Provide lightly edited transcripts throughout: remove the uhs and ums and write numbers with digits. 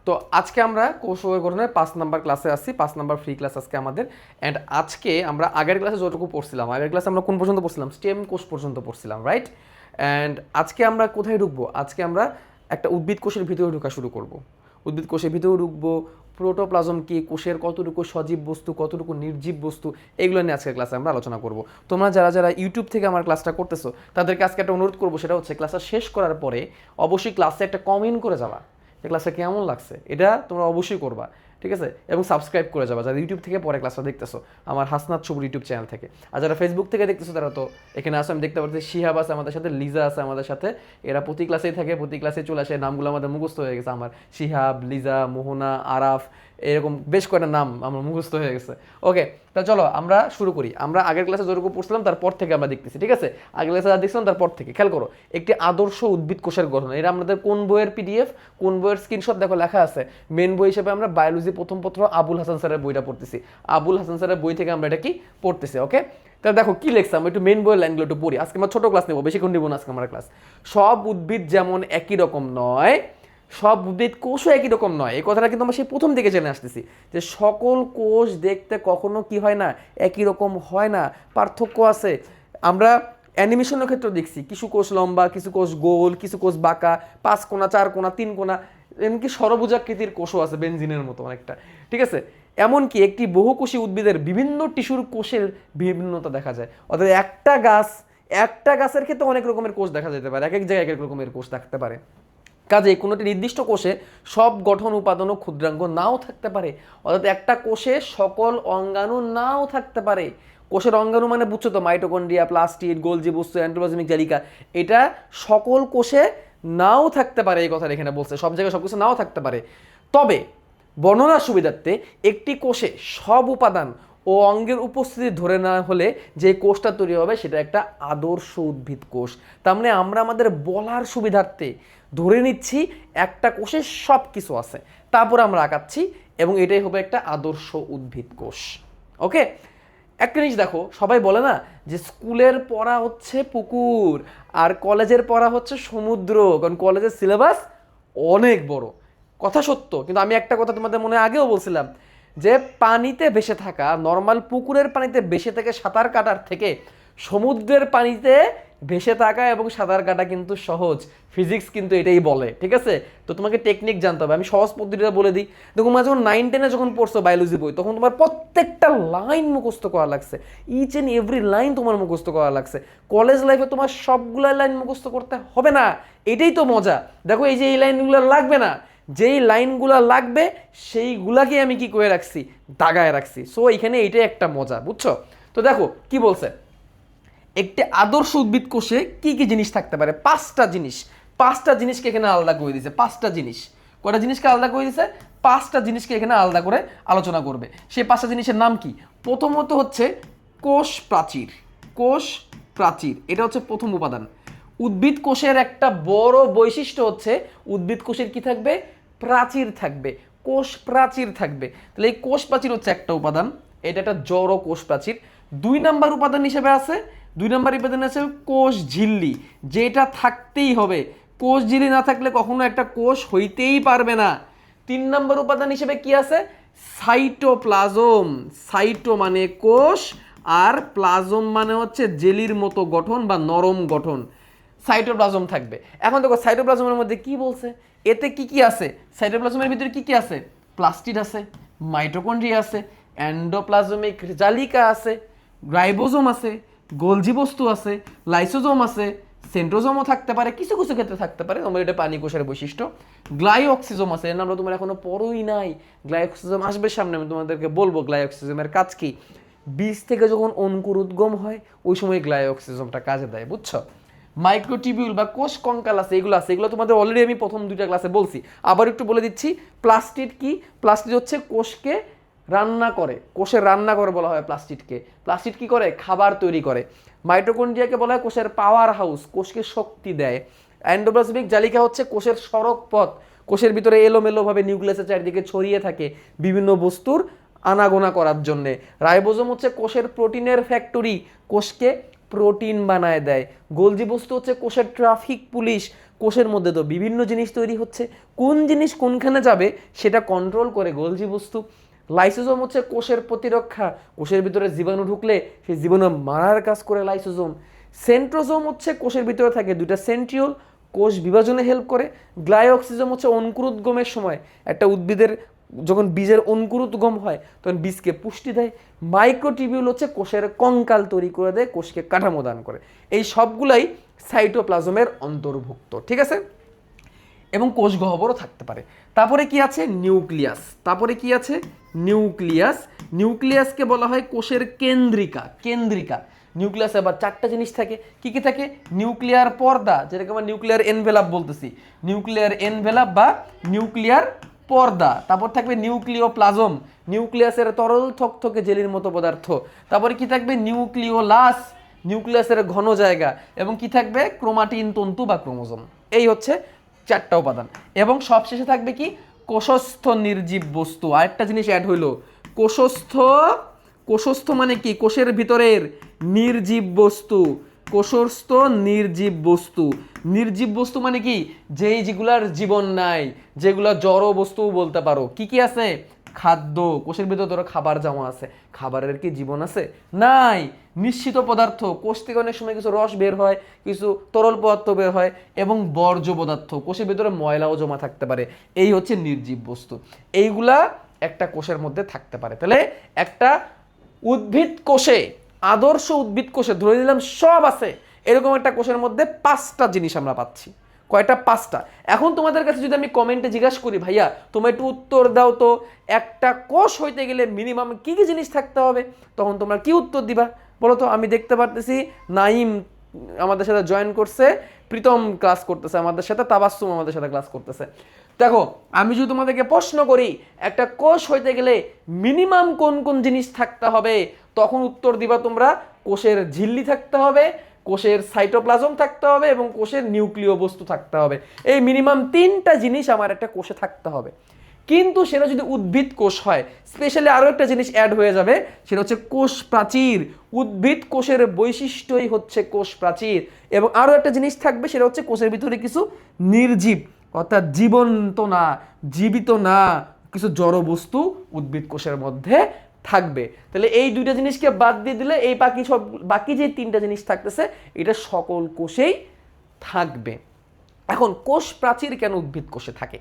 তো আজকে আমরা কোষ গঠনের 5 নাম্বার ক্লাসে আসছি, 5 নাম্বার ফ্রি ক্লাস আজকে আমাদের। অ্যান্ড আজকে আমরা আগের ক্লাসে যতটুকু পড়ছিলাম, আগের ক্লাসে আমরা কোন পর্যন্ত পড়ছিলাম, স্টেম কোষ পর্যন্ত পড়ছিলাম, রাইট? অ্যান্ড আজকে আমরা কোথায় ঢুকবো? আজকে আমরা একটা উদ্ভিদ কোষের ভিতরে ঢোকা শুরু করব। উদ্ভিদ কোষের ভিতরে ঢুকবো, প্রোটোপ্লাজম কি, কোষের কতটুকু সজীব বস্তু, কতটুকু নির্জীব বস্তু, এগুলো নিয়ে আজকের ক্লাসে আমরা আলোচনা করব। তোমরা যারা যারা ইউটিউব থেকে আমার ক্লাসটা করতেছো তাদেরকে আজকে একটা অনুরোধ করবো, সেটা হচ্ছে ক্লাসটা শেষ করার পরে অবশ্যই ক্লাসে একটা কমেন্ট করে যাওয়া, এই ক্লাসটা কেমন লাগছে এটা তোমরা অবশ্যই করবা, ঠিক আছে? এবং সাবস্ক্রাইব করে যাবা যারা ইউটিউব থেকে পরে ক্লাসটা দেখতেছো, আমার হাসনাত সবুর ইউটিউব চ্যানেল থেকে। আর যারা ফেসবুক থেকে দেখতেছো তারা তো এখানে আসো, আমি দেখতে পাচ্ছি শিহাব আছে আমাদের সাথে, লিজা আছে আমাদের সাথে। এরা প্রতি ক্লাসেই থাকে, প্রতি ক্লাসে চলে আসে, নামগুলো আমাদের মুখস্থ হয়ে গেছে। আমার শিহাব, লিজা, মোহনা, আরাফ, এরকম বেশ কয়েকটা নাম আমার মুখস্থ হয়ে গেছে। ওকে, তা চলো আমরা শুরু করি। আমরা আগের ক্লাসে যতটুকু পড়ছিলাম তারপর থেকে আমরা দেখতেছি, ঠিক আছে? আগের ক্লাসে যা দেখছিলাম তারপর থেকে খেয়াল করো। একটি আদর্শ উদ্ভিদ কোষের গঠন, এটা আমাদের কোন বইয়ের পিডিএফ, কোন বইয়ের স্ক্রিনশট দেখো লেখা আছে। মেন বই হিসেবে আমরা বায়োলজি প্রথম পত্র আবুল হাসান স্যারের বইটা পড়তেছি। আবুল হাসান স্যারের বই থেকে আমরা এটা কি পড়তেছি, ওকে? তাহলে দেখো কি লেখছে, আমরা একটু মেন বইয়ের লাইনগুলো একটু পড়ি। আজকে আমরা ছোট ক্লাস নেবো, বেশিক্ষণ নেবো না আজকে আমরা ক্লাস। সব উদ্ভিদ যেমন একই রকম নয়, সব উদ্ভিদ কোষও একই রকম নয়। এই কথাটা কিন্তু আমরা সেই প্রথম থেকে জেনে আসতেছি যে সকল কোষ দেখতে কখনো কি হয় না, একই রকম হয় না, পার্থক্য আছে। আমরা অ্যানিমেশনের ক্ষেত্রে দেখছি কিছু কোষ লম্বা, কিছু কোষ গোল, কিছু কোষ বাঁকা, 5 কোণা, 4 কোণা, 3 কোণা, এমনকি ষড়ভুজাকৃতির কোষও আছে বেনজিনের মতো অনেকটা, ঠিক আছে? এমনকি একটি বহুকোষী উদ্ভিদের বিভিন্ন টিস্যুর কোষের বিভিন্নতা দেখা যায়। অর্থাৎ একটা গাছের ক্ষেত্রে অনেক রকমের কোষ দেখা যেতে পারে, এক এক জায়গায় এক এক রকমের কোষ থাকতে পারে। কাজেই কোনো একটি নির্দিষ্ট কোষে সব গঠন উপাদান ও ক্ষুদ্রাঙ্গ নাও থাকতে পারে। অর্থাৎ একটা কোষে সকল অঙ্গাণু নাও থাকতে পারে। কোষের অঙ্গাণু মানে বুঝছো তো, মাইটোকন্ড্রিয়া, প্লাস্টিড, গোলজি বস্তু, এন্ডোপ্লাজমিক জালিকা, এটা সকল কোষে নাও থাকতে পারে। এই কথাটা এখানে বলছে, সব জায়গায় সব কিছু নাও থাকতে পারে। তবে বর্ণনার সুবিধার্থে একটি কোষে সব উপাদান ও অঙ্গের উপস্থিতি ধরে নেওয়া হলে যে কোষটা তৈরি হবে সেটা একটা আদর্শ উদ্ভিদ কোষ। তার মানে আমরা আমাদের বলার সুবিধার্থে ধরে নিচ্ছি একটা কোষে সব কিছু আছে, তারপর আমরা আঁকাচ্ছি এবং এটাই হবে একটা আদর্শ উদ্ভিদ কোষ। ওকে, একটা জিনিস দেখো, সবাই বলে না যে স্কুলের পড়া হচ্ছে পুকুর আর কলেজের পড়া হচ্ছে সমুদ্র, কারণ কলেজের সিলেবাস অনেক বড়। কথা সত্য, কিন্তু আমি একটা কথা তোমাদের মনে আগেও বলছিলাম যে পানিতে ভেসে থাকা, নর্মাল পুকুরের পানিতে ভেসে থেকে সাঁতার কাটার থেকে সমুদ্রের পানিতে ভেসে থাকা এবং সাঁতার কাটা কিন্তু সহজ। ফিজিক্স কিন্তু এটাই বলে, ঠিক আছে? তো তোমাকে টেকনিক জানতে হবে। আমি সহজ পদ্ধতিটা বলে দিই। দেখো, তোমরা যখন 9-10-এ যখন পড়ছো বায়োলজি বই, তখন তোমার প্রত্যেকটা লাইন মুখস্থ করা লাগছে, ইচ অ্যান্ড এভরি লাইন তোমার মুখস্থ করা লাগছে। কলেজ লাইফে তোমার সবগুলো লাইন মুখস্থ করতে হবে না, এটাই তো মজা। দেখো, এই যে এই লাইনগুলো লাগবে না, যেই লাইনগুলো লাগবে সেইগুলাকে আমি কি করে রাখছি, দাগায় রাখছি। সো এখানে এইটাই একটা মজা, বুঝছো? তো দেখো কি বলছে, একটি আদর্শ উদ্ভিদ কোষে কি কি জিনিস থাকতে পারে? 5টা জিনিসকে এখানে আলাদা করে দিয়েছে। 5টা জিনিস, কয়টা জিনিসকে আলাদা করে দিয়েছে? 5টা জিনিসকে এখানে আলাদা করে আলোচনা করবে। সেই 5টা জিনিসের নাম কি? প্রথমত হচ্ছে কোষ প্রাচীর। কোষ প্রাচীর এটা হচ্ছে প্রথম উপাদান। উদ্ভিদ কোষের একটা বড় বৈশিষ্ট্য হচ্ছে উদ্ভিদ কোষের কি থাকবে? প্রাচীর থাকবে, কোষ প্রাচীর থাকবে। তাহলে এই কোষ প্রাচীর হচ্ছে একটা উপাদান, এটা একটা জড় কোষ প্রাচীর। 2 নাম্বার উপাদান হিসেবে আছে, 2 নাম্বার উপাদান আছে কোষ ঝিল্লি, যেটা থাকতেই হবে। কোষ ঝিল্লি না থাকলে কখনো একটা কোষ হইতেই পারবে না। 3 নাম্বার উপাদান হিসেবে কি আছে? সাইটোপ্লাজম। সাইটো মানে কোষ, আর প্লাজম মানে হচ্ছে জেলির মতো গঠন বা নরম গঠন। সাইটোপ্লাজম থাকবে। এখন দেখো সাইটোপ্লাজমের মধ্যে কি বলছে, এতে কি কি আছে? সাইটোপ্লাজমের ভিতরে কি কি আছে? প্লাস্টিড আছে, মাইটোকন্ড্রিয়া আছে, এন্ডোপ্লাজমিক জালিকা আছে, রাইবোজোম আছে, গোলজি বস্তু আছে, লাইসোজোম আছে, সেন্ট্রোজোমও থাকতে পারে, কিছু কিছু ক্ষেত্রে থাকতে পারে। তোমার এটা পানি কোষের বৈশিষ্ট্য। গ্লাইঅক্সিজোম আছে, এর নামটা তোমরা এখনো পড়োই নাই। গ্লাইঅক্সিজোম আসবে সামনে, আমি তোমাদেরকে বলবো গ্লাইঅক্সিজমের কাজ কি। বীজ থেকে যখন অঙ্কুর উদ্গম হয় ওই সময় গ্লাইঅক্সিজমটা কাজে দেয়, বুঝছো? মাইক্রোটিবিউল বা কোষ কঙ্কাল আছে, এগুলো আছে, এগুলো তোমাদের অলরেডি আমি প্রথম 2টা ক্লাসে বলছি, আবার একটু বলে দিচ্ছি। প্লাস্টিড কি? প্লাস্টিড হচ্ছে কোষকে রান্না করে, কোষের রান্না করে বলা হয় প্লাস্টিডকে। প্লাস্টিড কি করে? খাবার তৈরি করে। মাইটোকন্ড্রিয়াকে বলা হয় কোষের পাওয়ার হাউস, কোষকে শক্তি দেয়। এন্ডোপ্লাজমিক জালিকা হচ্ছে কোষের সড়ক পথ, কোষের ভিতরে এলোমেলোভাবে নিউক্লিয়াসের চারিদিকে ছড়িয়ে থাকে বিভিন্ন বস্তুর আনাগোনা করার জন্যে। রাইবোজোম হচ্ছে কোষের প্রোটিনের ফ্যাক্টরি, কোষকে প্রোটিন বানায় দেয়। গোলজি বস্তু হচ্ছে কোষের ট্রাফিক পুলিশ, কোষের মধ্যে তো বিভিন্ন জিনিস তৈরি হচ্ছে, কোন জিনিস কোনখানে যাবে সেটা কন্ট্রোল করে গোলজি বস্তু। লাইসোজোম হচ্ছে কোষের প্রতিরক্ষা, কোষের ভিতরে জীবাণু ঢুকলে সেই জীবাণু মারার কাজ করে লাইসোজোম। সেন্ট্রোজোম হচ্ছে কোষের ভিতরে থাকে দুইটা সেন্ট্রিওল, কোষ বিভাজনে হেল্প করে। গ্লাইওক্সিজোম হচ্ছে অঙ্কুরোদ্গমের সময়, একটা উদ্ভিদের যখন বীজের অঙ্কুরোদ্গম হয় তখন বীজকে পুষ্টি দেয়। মাইক্রোটিবিউল হচ্ছে কোষের কঙ্কাল তৈরি করে দেয়, কোষকে কাঠামো দান করে। এই সবগুলাই সাইটোপ্লাজমের অন্তর্ভুক্ত, ঠিক আছে। এবং কোষ গহ্বরও থাকতে পারে। তারপরে কি আছে? নিউক্লিয়াস। তারপরে কি আছে? নিউক্লিয়াস। নিউক্লিয়াসকে বলা হয় কোষের কেন্দ্রিকা। কেন্দ্রিকা নিউক্লিয়াসে আবার চারটা জিনিস থাকে। কি কি থাকে? নিউক্লিয়ার পর্দা, যেটাকে আমরা নিউক্লিয়ার এনভেলাপ বলতেছি, নিউক্লিয়ার এনভেলাপ বা নিউক্লিয়ার পর্দা। তারপর থাকবে নিউক্লিওপ্লাজম, নিউক্লিয়াসের তরল থকথকে জেলির মতো পদার্থ। তারপরে কি থাকবে? নিউক্লিওলাস, নিউক্লিয়াসের ঘন জায়গা। এবং কি থাকবে? ক্রোমাটিন তন্তু বা ক্রোমোজোম। এই হচ্ছে চারটা উপাদান। এবং সবশেষে থাকবে কি? কোষস্থ নির্জীব বস্তু। আরেকটা জিনিস অ্যাড হইল, কোষস্থ। কোষস্থ মানে কি? কোষের ভিতরের নির্জীব বস্তু। কোষস্থ নির্জীব বস্তু। নির্জীব বস্তু মানে কি? যেগুলার জীবন নাই, যেগুলা জড় বস্তু বলতে পারো। কি কি আছে? খাদ্য, কোষের ভিতরে ধরো খাবার জমা আছে, খাবারের কি জীবন আছে? নাই। নিশ্চিত পদার্থ, কোষ থেকে অনেক সময় কিছু রস বের হয়, কিছু তরল পদার্থ বের হয়, এবং বর্জ্য পদার্থ, কোষের ভিতরে ময়লাও জমা থাকতে পারে। এই হচ্ছে নির্জীব বস্তু। এইগুলা একটা কোষের মধ্যে থাকতে পারে। তাহলে একটা উদ্ভিদ কোষে, আদর্শ উদ্ভিদ কোষে ধরে নিলাম সব আছে, এরকম একটা কোষের মধ্যে 5টা জিনিস আমরা পাচ্ছি। কয়টা? 5টা। এখন তোমাদের কাছে যদি আমি কমেন্টে জিজ্ঞাসা করি, ভাইয়া তোমরা একটু উত্তর দাও তো, একটা কোষ হইতে গেলে মিনিমাম কি কি জিনিস থাকতে হবে, তখন তোমরা কি উত্তর দিবা বলো তো? আমি দেখতে পারতেছি নাইম আমাদের সাথে জয়েন করছে, প্রীতম ক্লাস করতেছে আমাদের সাথে, তাবাসসুম আমাদের সাথে ক্লাস করতেছে। দেখো, আমি যদি তোমাদেরকে প্রশ্ন করি একটা কোষ হইতে গেলে মিনিমাম কোন কোন জিনিস থাকতে হবে, তখন উত্তর দিবা তোমরা কোষের ঝিল্লি থাকতে হবে, কোষের সাইটোপ্লাজম থাকতে হবে, এবং কোষের নিউক্লিয় বস্তু থাকতে হবে। এই মিনিমাম 3টা জিনিস আমার একটা কোষে থাকতে হবে। কিন্তু সেটা যদি উদ্ভিদ কোষ হয়, স্পেশালি আরও একটা জিনিস অ্যাড হয়ে যাবে, সেটা হচ্ছে কোষ প্রাচীর। উদ্ভিদ কোষের বৈশিষ্ট্যই হচ্ছে কোষ প্রাচীর। এবং আরও একটা জিনিস থাকবে, সেটা হচ্ছে কোষের ভিতরে কিছু নির্জীব, অর্থাৎ জীবন্ত না, জীবিত না কিছু জড় বস্তু উদ্ভিদ কোষের মধ্যে থাকবে। তাহলে এই 2টা জিনিসকে বাদ দিয়ে দিলে এই বাকি যে 3টা জিনিস থাকতেছে, এটা সকল কোষেই থাকবে। এখন কোষ প্রাচীর কেন উদ্ভিদ কোষে থাকে?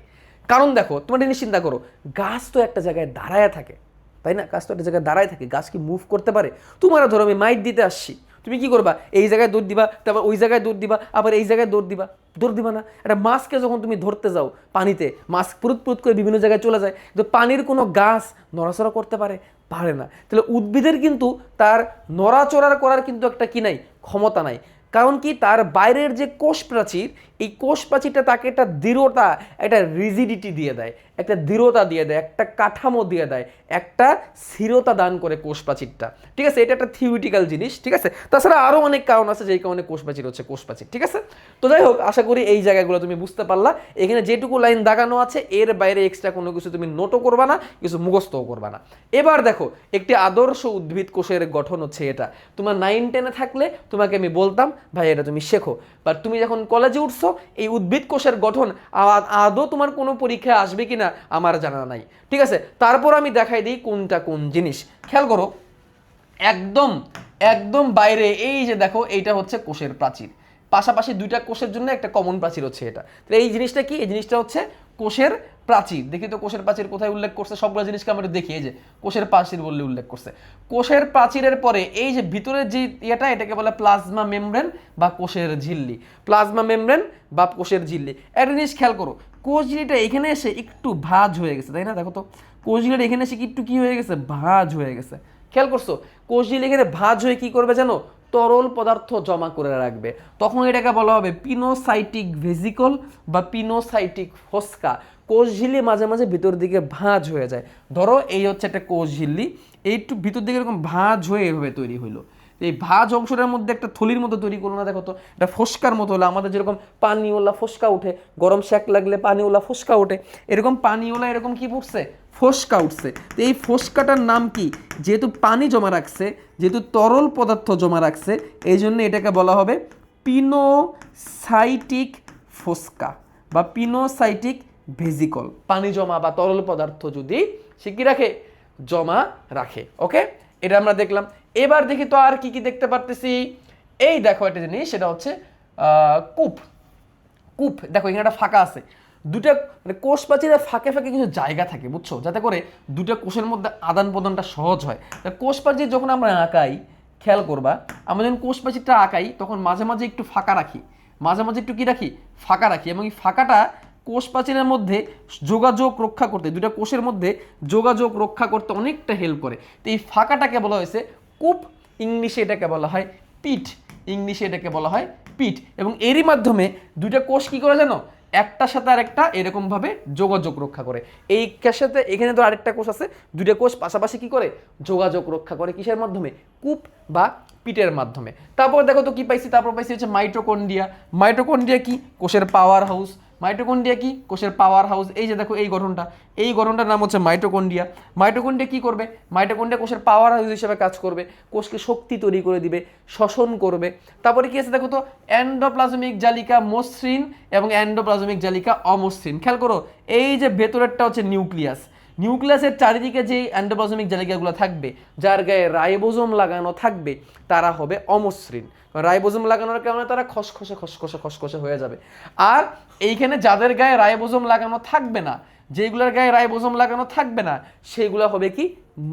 কারণ দেখো, তোমরা জিনিস চিন্তা করো, গাছ তো একটা জায়গায় দাঁড়ায় থাকে, তাই না? গাছ তো একটা জায়গায় দাঁড়ায় থাকে, গাছ কি মুভ করতে পারে? তোমরা ধরো আমি মাইট দিতে আসছি, তুমি কি করবা? এই জায়গায় দৌড় দিবা, তারপর ওই জায়গায় দৌড় দিবা, আবার এই জায়গায় দৌড় দিবা। দৌড় দিবা না? একটা মাছকে যখন তুমি ধরতে যাও পানিতে, মাছ পুরুত পুরুত করে বিভিন্ন জায়গায় চলে যায়, কিন্তু পানির কোনো গাছ নড়াচড়া করতে পারে? পারে না। তাহলে উদ্ভিদের কিন্তু তার নড়াচড়া করার কিন্তু একটা কি নাই? ক্ষমতা নাই। কারণ কি? তার বাইরের যে কোষ প্রাচীর, এই কোষ প্রাচীরটা তাকে একটা দৃঢ়তা, একটা রিজিডিটি দিয়ে দেয়, একটা দৃঢ়তা দিয়ে দেয়, একটা কাঠামো দিয়ে দেয়, একটা স্থিরতা দান করে কোষ প্রাচীরটা, ঠিক আছে? এটা একটা থিওরিটিক্যাল জিনিস, ঠিক আছে? তাছাড়া আরও অনেক কারণ আছে যেই কারণে কোষ প্রাচীর হচ্ছে কোষ প্রাচীর, ঠিক আছে? তো যাই হোক, আশা করি এই জায়গাগুলো তুমি বুঝতে পারলা। এখানে যেটুকু লাইন দাগানো আছে এর বাইরে এক্সট্রা কোনো কিছু তুমি নোটও করবা না, কিছু মুখস্থও করবা না। এবার দেখো, একটি আদর্শ উদ্ভিদ কোষের গঠন হচ্ছে এটা। তোমার 9-10-এ থাকলে তোমাকে আমি বলতাম ভাই এটা তুমি শেখো, বাট তুমি যখন কলেজে উঠছো, এই উদ্ভিদ কোষের গঠন আদৌ তোমার কোনো পরীক্ষায় আসবে কিনা আমার জানা নাই, ঠিক আছে? তারপর আমি দেখাই দিই কোনটা কোন জিনিস। খেয়াল করো, একদম একদম বাইরে এই যে দেখো, এইটা হচ্ছে কোষের প্রাচীর। পাশাপাশি 2টা কোষের জন্য একটা কমন প্রাচীর হচ্ছে এটা। তাহলে এই জিনিসটা কি? এই জিনিসটা হচ্ছে কোষের প্রাচীর। দেখি তো কোষের প্রাচীর কোথায় উল্লেখ করছে, সবগুলো জিনিসকে আমরা দেখি। এই যে কোষের প্রাচীর বললে উল্লেখ করছে। কোষের প্রাচীরের পরে এই যে ভিতরের যে ইয়েটা, এটাকে বলে প্লাজমা মেমব্রেন বা কোষের ঝিল্লি। প্লাজমা মেমব্রেন বা কোষের ঝিল্লি। একটা জিনিস খেয়াল করো, কোষ ঝিল্লিটা এখানে এসে একটু ভাঁজ হয়ে গেছে, তাই না? দেখো তো, কোষ ঝিল্লিটা এখানে এসে একটু কি হয়ে গেছে? ভাঁজ হয়ে গেছে। খেয়াল করছো? কোষ ঝিল্লি এখানে ভাঁজ হয়ে কি করবে জানো? তরল পদার্থ জমা করে রাখবে। তখন এটাকে বলা হবে পিনোসাইটিক ভেসিকল বা পিনোসাইটিক ফোস্কা। কোষ ঝিল্লি মাঝে মাঝে ভিতর দিকে ভাঁজ হয়ে যায়। ধরো এই হচ্ছে একটা কোষ ঝিল্লি, এইটু ভিতর দিকে এরকম ভাঁজ হয়ে এভাবে তৈরি হইলো। এই ভাঁজ অংশটার মধ্যে একটা থলির মতো তৈরি করলো না? দেখো তো, এটা ফোস্কার মতো হলো। আমাদের যেরকম পানিওলা ফোস্কা উঠে, গরম শেক লাগলে পানিওলা ফোস্কা ওঠে, এরকম পানিওলা এরকম কি পড়ছে? ফোস্কা উঠছে। তো এই ফোস্কাটার নাম কি? যেহেতু পানি জমা রাখছে, যেহেতু তরল পদার্থ জমা রাখছে, এই জন্য এটাকে বলা হবে পিনোসাইটিক ফোস্কা বা পিনোসাইটিক ভেসিকল, পানি জমা বা তরল পদার্থ যদি সে কি রাখে, জমা রাখে। ওকে, এটা আমরা দেখলাম। এবার দেখি তো আর কি কি দেখতে পারতেছি। এই দেখো একটা জিনিস, সেটা হচ্ছে কূপ। কূপ দেখো এখানে একটা ফাঁকা আছে, দুটা মানে কোষ প্রাচীরের ফাঁকে ফাঁকে কিছু জায়গা থাকে বুঝছো, যাতে করে দুটা কোষের মধ্যে আদান প্রদানটা সহজ হয়। কোষ প্রাচীর যখন আমরা আঁকাই, খেয়াল করবা, আমরা যখন কোষ প্রাচীরটা আঁকাই তখন মাঝে মাঝে একটু ফাঁকা রাখি, মাঝে মাঝে একটু কি রাখি, ফাঁকা রাখি, এবং এই ফাঁকাটা কোষ প্রাচীরের মধ্যে যোগাযোগ রক্ষা করতে, দুটা কোষের মধ্যে যোগাযোগ রক্ষা করতে অনেকটা হেল্প করে। তো এই ফাঁকাটাকে বলা হয়েছে কূপ, ইংলিশে এটাকে বলা হয় পিট, ইংলিশে এটাকে বলা হয় পিট। এবং এরই মাধ্যমে দুইটা কোষ কি করে জানো, একটার সাথে আরেকটা এরকম ভাবে যোগাযোগ রক্ষা করে। এই সাথে এখানে তো আরেকটা কোষ আছে, দুইটা কোষ পাশাপাশি কি করে, যোগাযোগ রক্ষা করে, কিসের মাধ্যমে, কূপ বা পিটের মাধ্যমে। তারপর দেখো তো কি পাইছি, তারপর পাইছি হচ্ছে মাইটোকন্ড্রিয়া। মাইটোকন্ড্রিয়া কি, কোষের পাওয়ার হাউস। মাইটোকন্ড্রিয়া কি, কোষের পাওয়ার হাউস। এই যে দেখো এই গঠনটা, এই গঠনটার নাম হচ্ছে মাইটোকন্ড্রিয়া। মাইটোকন্ড্রিয়া কি করবে, মাইটোকন্ড্রিয়া কোষের পাওয়ার হাউস হিসেবে কাজ করবে, কোষকে শক্তি তৈরি করে দিবে, শ্বসন করবে। তারপরে কি আছে দেখো তো, এন্ডোপ্লাজমিক জালিকা মসৃণ এবং এন্ডোপ্লাজমিক জালিকা অমসৃণ। খেয়াল করো, এই যে ভেতরেরটা হচ্ছে নিউক্লিয়াস, নিউক্লিয়াসের চারিদিকে যে এন্ডোপ্লাজমিক জালিকাগুলো থাকবে, যার গায়ে রাইবোজোম লাগানো থাকবে, তারা হবে অমসৃণ। রাইবোজোম লাগানোর কারণে তারা খসখসে খসখসে খসখসে হয়ে যাবে। আর এইখানে যাদের গায়ে রাইবোজোম লাগানো থাকবে না, যেগুলোর গায়ে রাইবোজোম লাগানো থাকবে না, সেগুলো হবে কি,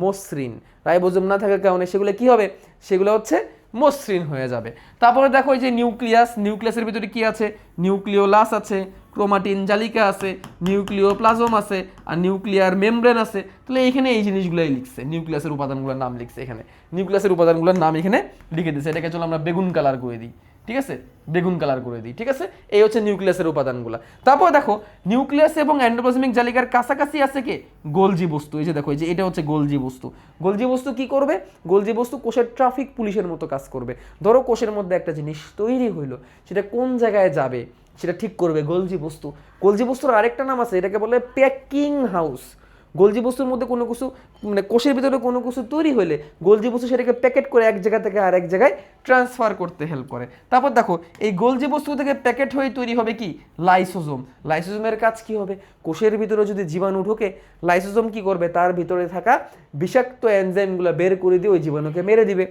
মসৃণ। রাইবোজোম না থাকার কারণে সেগুলো কি হবে, সেগুলো হচ্ছে মসৃণ হয়ে যাবে। তারপরে দেখো এই যে নিউক্লিয়াস, নিউক্লিয়াসের ভিতরে কি আছে, নিউক্লিওলাস আছে, ক্রোমাটিন জালিকা আছে, নিউক্লিওপ্লাজম আছে, আর নিউক্লিয়ার মেমব্রেন আছে। তাহলে এইখানে এই জিনিসগুলোই লিখছে, নিউক্লিয়াসের উপাদানগুলোর নাম লিখছে এখানে, নিউক্লিয়াসের উপাদানগুলোর নাম এখানে লিখে দিচ্ছে। এটাকে চলো আমরা বেগুন কালার করে দিই, ঠিক আছে, বেগুন কালার করে দিই, ঠিক আছে। এই হচ্ছে নিউক্লিয়াসের উপাদানগুলো। তারপর দেখো নিউক্লিয়াস এবং এন্ডোপ্লাজমিক জালিকার কাছাকাছি আছে কি, গোলজি বস্তু। এই যে দেখো, এই যে এটা হচ্ছে গোলজি বস্তু। গোলজি বস্তু কি করবে, গোলজি বস্তু কোষের ট্রাফিক পুলিশের মতো কাজ করবে। ধরো কোষের মধ্যে একটা জিনিস তৈরি হইলো, সেটা কোন জায়গায় যাবে সেটা ঠিক করবে গোলজি বস্তু। গোলজি বস্তুর আরেকটা নাম আছে, এটাকে বলে প্যাকিং হাউস। গোলজি বস্তুর মধ্যে কোনো কিছু মানে কোষের ভিতরে কোনো কিছু তৈরি হলে গোলজি বস্তু সেটাকে প্যাকেট করে এক জায়গা থেকে আরেক জায়গায় ট্রান্সফার করতে হেল্প করে। তারপর দেখো এই গোলজি বস্তু থেকে প্যাকেট হয়ে তৈরি হবে কি, লাইসোজোম। লাইসোজোমের কাজ কি হবে, কোষের ভিতরে যদি জীবাণু ঢোকে, লাইসোজোম কি করবে, তার ভিতরে থাকা বিষাক্ত এনজাইমগুলো বের করে দিয়ে ওই জীবাণুকে মেরে দিবে।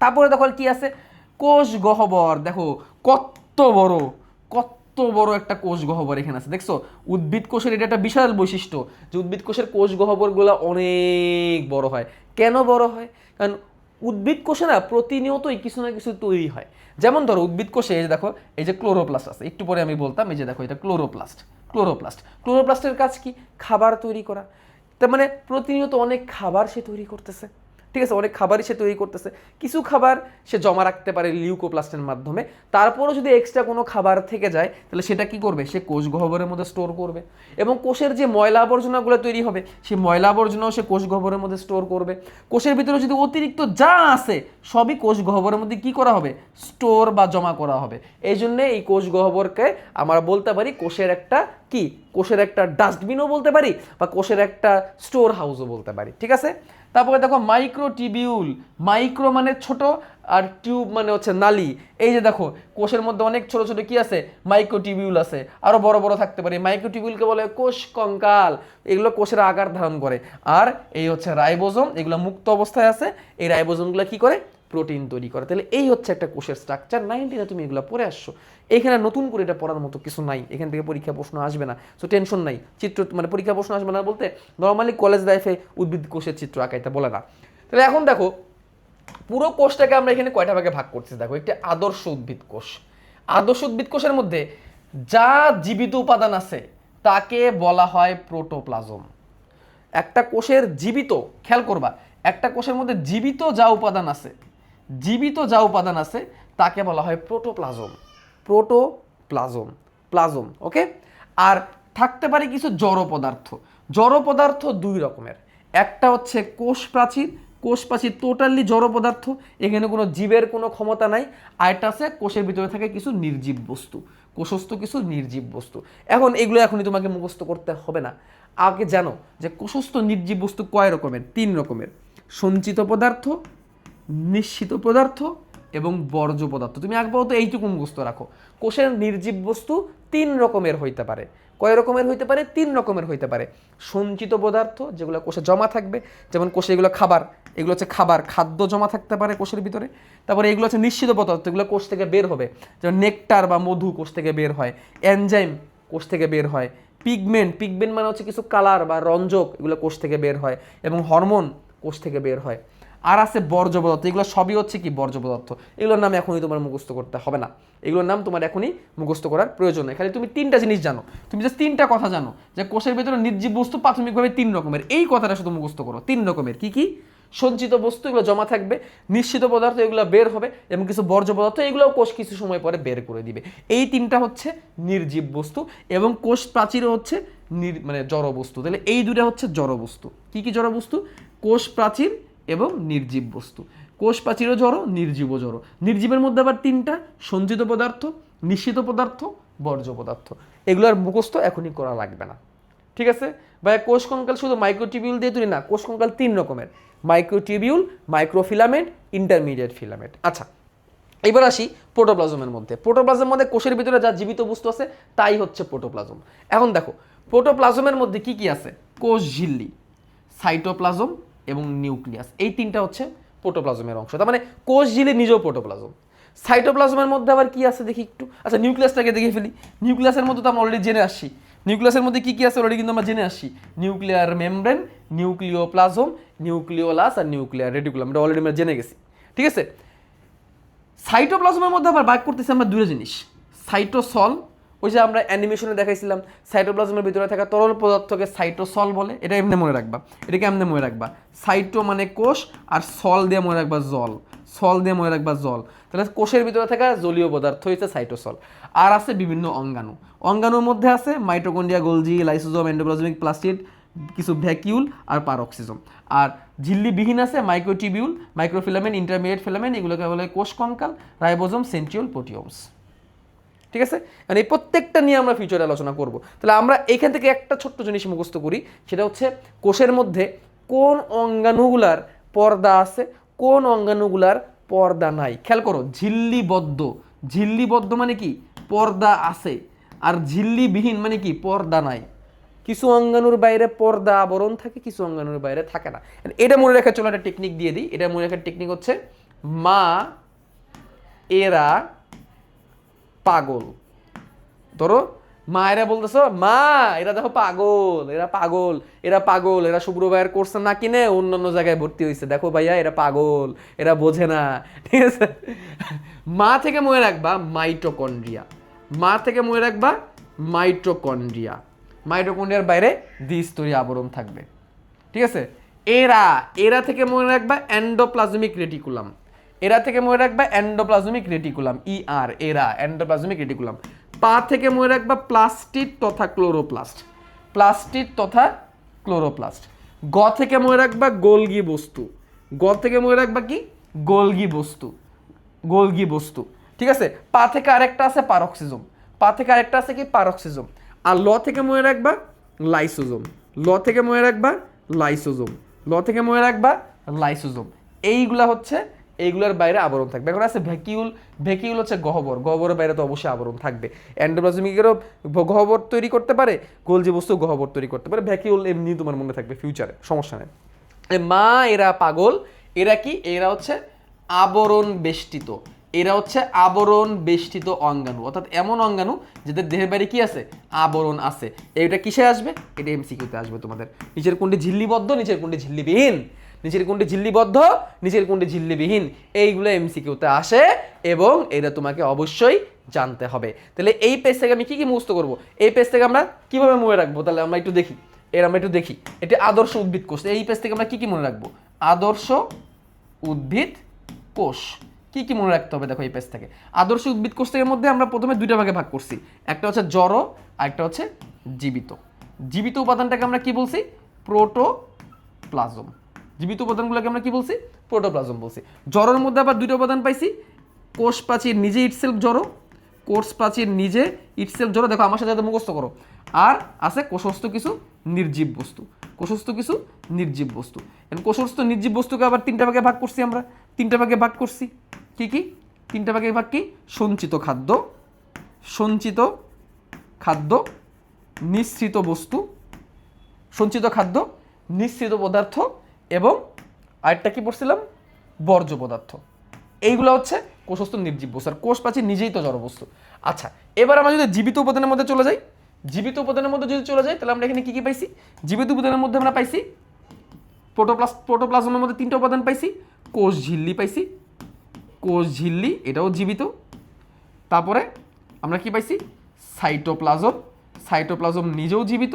তারপরে দেখো কি আছে, কোষ গহ্বর। দেখো কত বড়, কত বড় একটা কোষ গহ্বর এখানে আছে, দেখছো। উদ্ভিদ কোষের এটা একটা বিশাল বৈশিষ্ট্য যে উদ্ভিদ কোষের কোষ গহ্বরগুলো অনেক বড় হয়। কেন বড় হয়, কারণ উদ্ভিদ কোষে না প্রতিনিয়তই কিছু না কিছু তৈরি হয়। যেমন ধরো উদ্ভিদ কোষে এই যে দেখো, এই যে ক্লোরোপ্লাস্ট আছে, একটু পরে আমি বলতাম, এই যে দেখো এটা ক্লোরোপ্লাস্ট। ক্লোরোপ্লাস্ট, ক্লোরোপ্লাস্টের কাজ কি, খাবার তৈরি করা। তার মানে প্রতিনিয়ত অনেক খাবার সে তৈরি করতেছে, ঠিক আছে, অনেক খাবারই সে তৈরি করতেছে। কিছু খাবার সে জমা রাখতে পারে লিউকোপ্লাস্টের মাধ্যমে, তারপরও যদি এক্সট্রা কোনো খাবার থেকে যায় তাহলে সেটা কি করবে, সে কোষ গহ্বরের মধ্যে স্টোর করবে। এবং কোষের যে ময়লা আবর্জনাগুলো তৈরি হবে, সেই ময়লা আবর্জনাও সে কোষ গহ্বরের মধ্যে স্টোর করবে। কোষের ভিতরে যদি অতিরিক্ত যা আছে সবই কোষ গহ্বরের মধ্যে কি করা হবে, স্টোর বা জমা করা হবে। এই জন্যে এই কোষ গহ্বরকে আমরা বলতে পারি কোষের একটা কি, কোষের একটা ডাস্টবিনও বলতে পারি, বা কোষের একটা স্টোর হাউসও বলতে পারি, ঠিক আছে। তারপরে দেখো মাইক্রোটিবিউল, মাইক্রো মানে ছোট, আর টিউব মানে হচ্ছে নালী। এই যে দেখো কোষের মধ্যে অনেক ছোট ছোট কি আছে, মাইক্রোটিবিউল আছে, আরো বড় বড় থাকতে পারে। মাইক্রোটিবিউলকে বলে কোষ কঙ্কাল, এগুলো কোষের আকার ধারণ করে। আর এই হচ্ছে রাইবোজোম, এগুলো মুক্ত অবস্থায় আছে। এই রাইবোজোমগুলো কি করে, প্রোটিন তৈরি করে। তাহলে এই হচ্ছে একটা কোষের স্ট্রাকচার। 90 তুমি এগুলো পড়ে আসছো, এখানে নতুন করে এটা পড়ার মতো কিছু নাই, এখান থেকে পরীক্ষা প্রশ্ন আসবে না, সো টেনশন নাই। চিত্র মানে পরীক্ষা প্রশ্ন আসবে না বলতে নর্মালি কলেজ লাইফে উদ্ভিদ কোষের চিত্র আঁকাইতে বলে না। তাহলে এখন দেখো পুরো কোষটাকে আমরা এখানে কয়টা ভাগে ভাগ করছি, দেখো একটি আদর্শ উদ্ভিদ কোষ। আদর্শ উদ্ভিদ কোষের মধ্যে যা জীবিত উপাদান আছে তাকে বলা হয় প্রোটোপ্লাজম। একটা কোষের জীবিত, খেয়াল করবা, একটা কোষের মধ্যে জীবিত যা উপাদান আছে, জীবিত যা উপাদান আছে তাকে বলা হয় প্রোটোপ্লাজম। প্রোটোপ্লাজম, প্লাজম, ওকে। আর থাকতে পারে কিছু জড় পদার্থ। জড় পদার্থ দুই রকমের, একটা হচ্ছে কোষ প্রাচীর, কোষ প্রাচীর টোটালি জড় পদার্থ, এখানে কোনো জীবের কোনো ক্ষমতা নাই। আর একটা আছে কোষের ভিতরে থাকে কিছু নির্জীব বস্তু, কোষস্থ কিছু নির্জীব বস্তু। এখন এগুলো এখনই তোমাকে মুখস্থ করতে হবে না, আগে জানো যে কোষস্থ নির্জীব বস্তু কয় রকমের, 3 রকমের, সঞ্চিত পদার্থ, নিঃসৃত পদার্থ এবং বর্জ্য পদার্থ। তুমি আপাতত এইটুকু মুখস্থ রাখো, কোষের নির্জীব বস্তু 3 রকমের হইতে পারে। কয় রকমের হইতে পারে? 3 রকমের হইতে পারে। সঞ্চিত পদার্থ, যেগুলো কোষে জমা থাকবে, যেমন কোষে এগুলো খাবার, এগুলো হচ্ছে খাবার, খাদ্য জমা থাকতে পারে কোষের ভিতরে। তারপরে এগুলো হচ্ছে নিশ্চিত পদার্থ, এগুলো কোষ থেকে বের হবে, যেমন নেকটার বা মধু কোষ থেকে বের হয়, এনজাইম কোষ থেকে বের হয়, পিগমেন্ট, পিগমেন্ট মানে হচ্ছে কিছু কালার বা রঞ্জক, এগুলো কোষ থেকে বের হয়, এবং হরমোন কোষ থেকে বের হয়। আর আছে বর্জ্য পদার্থ, এগুলো সবই হচ্ছে কি বর্জ্য পদার্থ। এগুলোর নাম এখনই তোমার মুখস্থ করতে হবে না, এগুলোর নাম তোমার এখনই মুখস্থ করার প্রয়োজন নেই। খালি তুমি 3টা জিনিস জানো, তুমি জাস্ট 3টা কথা জানো যে কোষের ভিতরে নির্জীব বস্তু প্রাথমিকভাবে 3 রকমের, এই কথাটা শুধু মুখস্থ করো। 3 রকমের কি কি? সঞ্চিত বস্তু, এগুলো জমা থাকবে, নিশ্চিত পদার্থ, এগুলো বের হবে, এবং কিছু বর্জ্য পদার্থ, এগুলোও কোষ কিছু সময় পরে বের করে দিবে। এই 3টা হচ্ছে নির্জীব বস্তু, এবং কোষ প্রাচীরও হচ্ছে মানে জড় বস্তু। তাহলে এই দুটা হচ্ছে জড় বস্তু। কি কি জড় বস্তু? কোষ প্রাচীর এবং নির্জীব বস্তু। কোষ প্রাচীরও জড়, নির্জীবও জড়। নির্জীবের মধ্যে আবার 3টা: সঞ্চিত পদার্থ, নিশ্চিত পদার্থ, বর্জ্য পদার্থ। এগুলোর মুখস্থ এখনই করা লাগবে না, ঠিক আছে ভাই? কোষ কঙ্কাল শুধু মাইক্রোটিবিউল দিয়ে তৈরি না, কোষ কঙ্কাল 3 রকমের: মাইক্রোটিবিউল, মাইক্রোফিলামেন্ট, ইন্টারমিডিয়েট ফিলামেন্ট। আচ্ছা, এবার আসি প্রোটোপ্লাজমের মধ্যে। প্রোটোপ্লাজমের মধ্যে কোষের ভিতরে যা জীবিত বস্তু আছে তাই হচ্ছে প্রোটোপ্লাজম। এখন দেখো প্রোটোপ্লাজমের মধ্যে কি কি আছে? কোষ ঝিল্লি, সাইটোপ্লাজম এবং নিউক্লিয়াস, এই 3টা হচ্ছে প্রোটোপ্লাজমের অংশ। তার মানে কোষ ঝিল্লি নিজেও প্রোটোপ্লাজম। সাইটোপ্লাজমের মধ্যে আবার কি আছে দেখি একটু। আচ্ছা, নিউক্লিয়াসটাকে দেখে ফেলি। নিউক্লিয়াসের মধ্যে তো আমরা অলরেডি জেনে আসছি, নিউক্লিয়াসের মধ্যে কি কি আছে অলরেডি কিন্তু আমরা জেনে আসছি। নিউক্লিয়ার মেমব্রেন, নিউক্লিওপ্লাজম, নিউক্লিওলাস আর নিউক্লিয়ার রেটিকুলাম, এটা অলরেডি আমরা জেনে গেছি, ঠিক আছে? সাইটোপ্লাজমের মধ্যে আবার ভাগ করতেছি আমরা 2টা জিনিস: সাইটোসল, ওই যে আমরা অ্যানিমেশনে দেখাইছিলাম সাইটোপ্লাজমের ভিতরে থাকা তরল পদার্থকে সাইটোসল বলে। এটা এমনি মনে রাখবা, এটাকে এমনি মনে রাখবা। সাইটো মানে কোষ, আর সল দিয়ে মনে রাখবা জল, সল দিয়ে মনে রাখবা জল। তাহলে কোষের ভিতরে থাকা জলীয় পদার্থ হচ্ছে সাইটোসল। আর আছে বিভিন্ন অঙ্গাণু, অঙ্গাণুর মধ্যে আছে mitochondria, Golgi, lysosome, endoplasmic plastid, কিছু ভ্যাকিউল আর পারক্সিজম। আর ঝিল্লিবিহীন আছে মাইক্রোটিবিউল, মাইক্রোফিলামেন্ট, ইন্টারমিডিয়েট ফিলামেন্ট, এগুলোকে বলে কোষ কঙ্কাল, রাইবোজোম, সেন্ট্রিওল, প্রোটিওমস, ঠিক আছে? মানে এই প্রত্যেকটা নিয়ে আমরা ফিউচারে আলোচনা করব। তাহলে আমরা এখান থেকে একটা ছোট্ট জিনিস মুখস্থ করি, সেটা হচ্ছে কোষের মধ্যে কোন অঙ্গাণুগুলার পর্দা আছে, কোন অঙ্গাণুগুলার পর্দা নাই। খেয়াল করো, ঝিল্লিবদ্ধ, ঝিল্লিবদ্ধ মানে কি? পর্দা আছে। আর ঝিল্লিবিহীন মানে কি? পর্দা নাই। কিছু অঙ্গাণুর বাইরে পর্দা আবরণ থাকে, কিছু অঙ্গাণুর বাইরে থাকে না। এটা মনে রাখার চলো একটা টেকনিক দিয়ে দিই। এটা মনে রাখার টেকনিক হচ্ছে মা এরা পাগল। ধরো মায়েরা বলতেছো, মা এরা দেখো পাগল, এরা পাগল, এরা পাগল, এরা শুভ্র ভাইয়ের কোর্স না কিনে অন্যান্য জায়গায় ভর্তি হয়েছে, দেখো ভাইয়া এরা পাগল, এরা বোঝে না, ঠিক আছে? মা থেকে মনে রাখবা মাইটোকন্ড্রিয়া, মা থেকে মনে রাখবা মাইটোকন্ড্রিয়া। মাইটোকন্ড্রিয়ার বাইরে দ্বিস্তরীয় আবরণ থাকবে, ঠিক আছে? এরা, এরা থেকে মনে রাখবা এন্ডোপ্লাজমিক রেটিকুলাম, এরা থেকে মনে রাখবা এন্ডোপ্লাজমিক রেটিকুলাম, ER, এরা এন্ডোপ্লাজমিক রেটিকুলাম। পা থেকে মনে রাখবা প্লাস্টিড তথা ক্লোরোপ্লাস্ট, প্লাস্টিড তথা ক্লোরোপ্লাস্ট। গ থেকে মনে রাখবা গোলগি বস্তু, গ থেকে মনে রাখবা কি? গোলগি বস্তু, গোলগি বস্তু, ঠিক আছে? পা থেকে আরেকটা আছে পারক্সিজম, পা থেকে আরেকটা আছে কি? পারক্সিজম। আর ল থেকে মনে রাখবা লাইসোজোম, ল থেকে মনে রাখবা লাইসোজোম, ল থেকে মনে রাখবা লাইসোজোম। এইগুলা হচ্ছে, এইগুলোর বাইরে আবরণ থাকবে। এখন আছে ভ্যাকিউল, ভ্যাকিউল হচ্ছে গহ্বর, গহ্বরের বাইরে তো অবশ্যই আবরণ থাকবে। এন্ডোপ্লাজমিকেরও গহ্বর তৈরি করতে পারে, গোলজি বস্তু গহ্বর তৈরি করতে পারে। ভ্যাকিউল এমনি তোমার মনে থাকবে ফিউচারে, সমস্যা নেই। মা এরা পাগল, এরা কি? এরা হচ্ছে আবরণ বেষ্টিত, এরা হচ্ছে আবরণ বেষ্টিত অঙ্গাণু, অর্থাৎ এমন অঙ্গাণু যাদের দেহের বাইরে কি আছে? আবরণ আছে। এইটা কিসে আসবে? এটা MCQতে আসবে তোমাদের। নিচের কোনটি ঝিল্লিবদ্ধ, নিচের কোনটি ঝিল্লিবিহীন, নিচের কোনটি ঝিল্লিবদ্ধ, নিচের কোনটি ঝিল্লিবিহীন, এইগুলো MCQতে আসে এবং এটা তোমাকে অবশ্যই জানতে হবে। তাহলে এই পেজ থেকে আমি কি কি মুখস্থ করবো, এই পেজ থেকে আমরা কিভাবে মনে রাখবো? তাহলে আমরা একটু দেখি, আমরা একটু দেখি। এটি আদর্শ উদ্ভিদ কোষ, এই পেজ থেকে আমরা কি কি মনে রাখবো? আদর্শ উদ্ভিদ কোষ। কি কি মনে রাখতে হবে দেখো এই পেজ থেকে? আদর্শ উদ্ভিদ কোষ থেকে মধ্যে আমরা প্রথমে 2টা ভাগে ভাগ করছি, একটা হচ্ছে জড় আর একটা হচ্ছে জীবিত। জীবিত উপাদানটাকে আমরা কি বলছি? প্রোটোপ্লাজম। জীবিত উপাদানগুলোকে আমরা কি বলছি? প্রোটোপ্লাজম বলছি। জড়ের মধ্যে আবার 2টা উপাদান পাইছি, কোষ প্রাচীর নিজে ইটসেলফ জড়, কোষ প্রাচীর নিজে ইটসেলফ জড়, দেখো আমার সাথে মুখস্থ করো। আর আছে কোষস্থ কিছু নির্জীব বস্তু, কোষস্থ কিছু নির্জীব বস্তু। কোষস্থ নির্জীব বস্তুকে আবার 3টা ভাগে ভাগ করছি আমরা, 3টা ভাগে ভাগ করছি। কি কি? তিনটা ভাগের ভাগ কি? সঞ্চিত খাদ্য, সঞ্চিত খাদ্য, নিঃসৃত বস্তু, সঞ্চিত খাদ্য, নিঃসৃত পদার্থ এবং আরেকটা কি পড়ছিলাম? বর্জ্য পদার্থ। এইগুলো হচ্ছে কোষস্থ নির্জীব বস্তু। আর কোষ প্রাচীর নিজেই তো জড় বস্তু। আচ্ছা, এবার আমরা যদি জীবিত উপাদানের মধ্যে চলে যাই, জীবিত উপাদানের মধ্যে যদি চলে যাই তাহলে আমরা এখানে কি কি পাইছি? জীবিত উপাদানের মধ্যে আমরা পাইছি প্রোটোপ্লাজমের মধ্যে তিনটা উপাদান পাইছি। কোষ ঝিল্লি পাইছি, কোষ ঝিল্লি এটাও জীবিত। তারপরে আমরা কি পাইছি? সাইটোপ্লাজম, সাইটোপ্লাজম নিজেও জীবিত।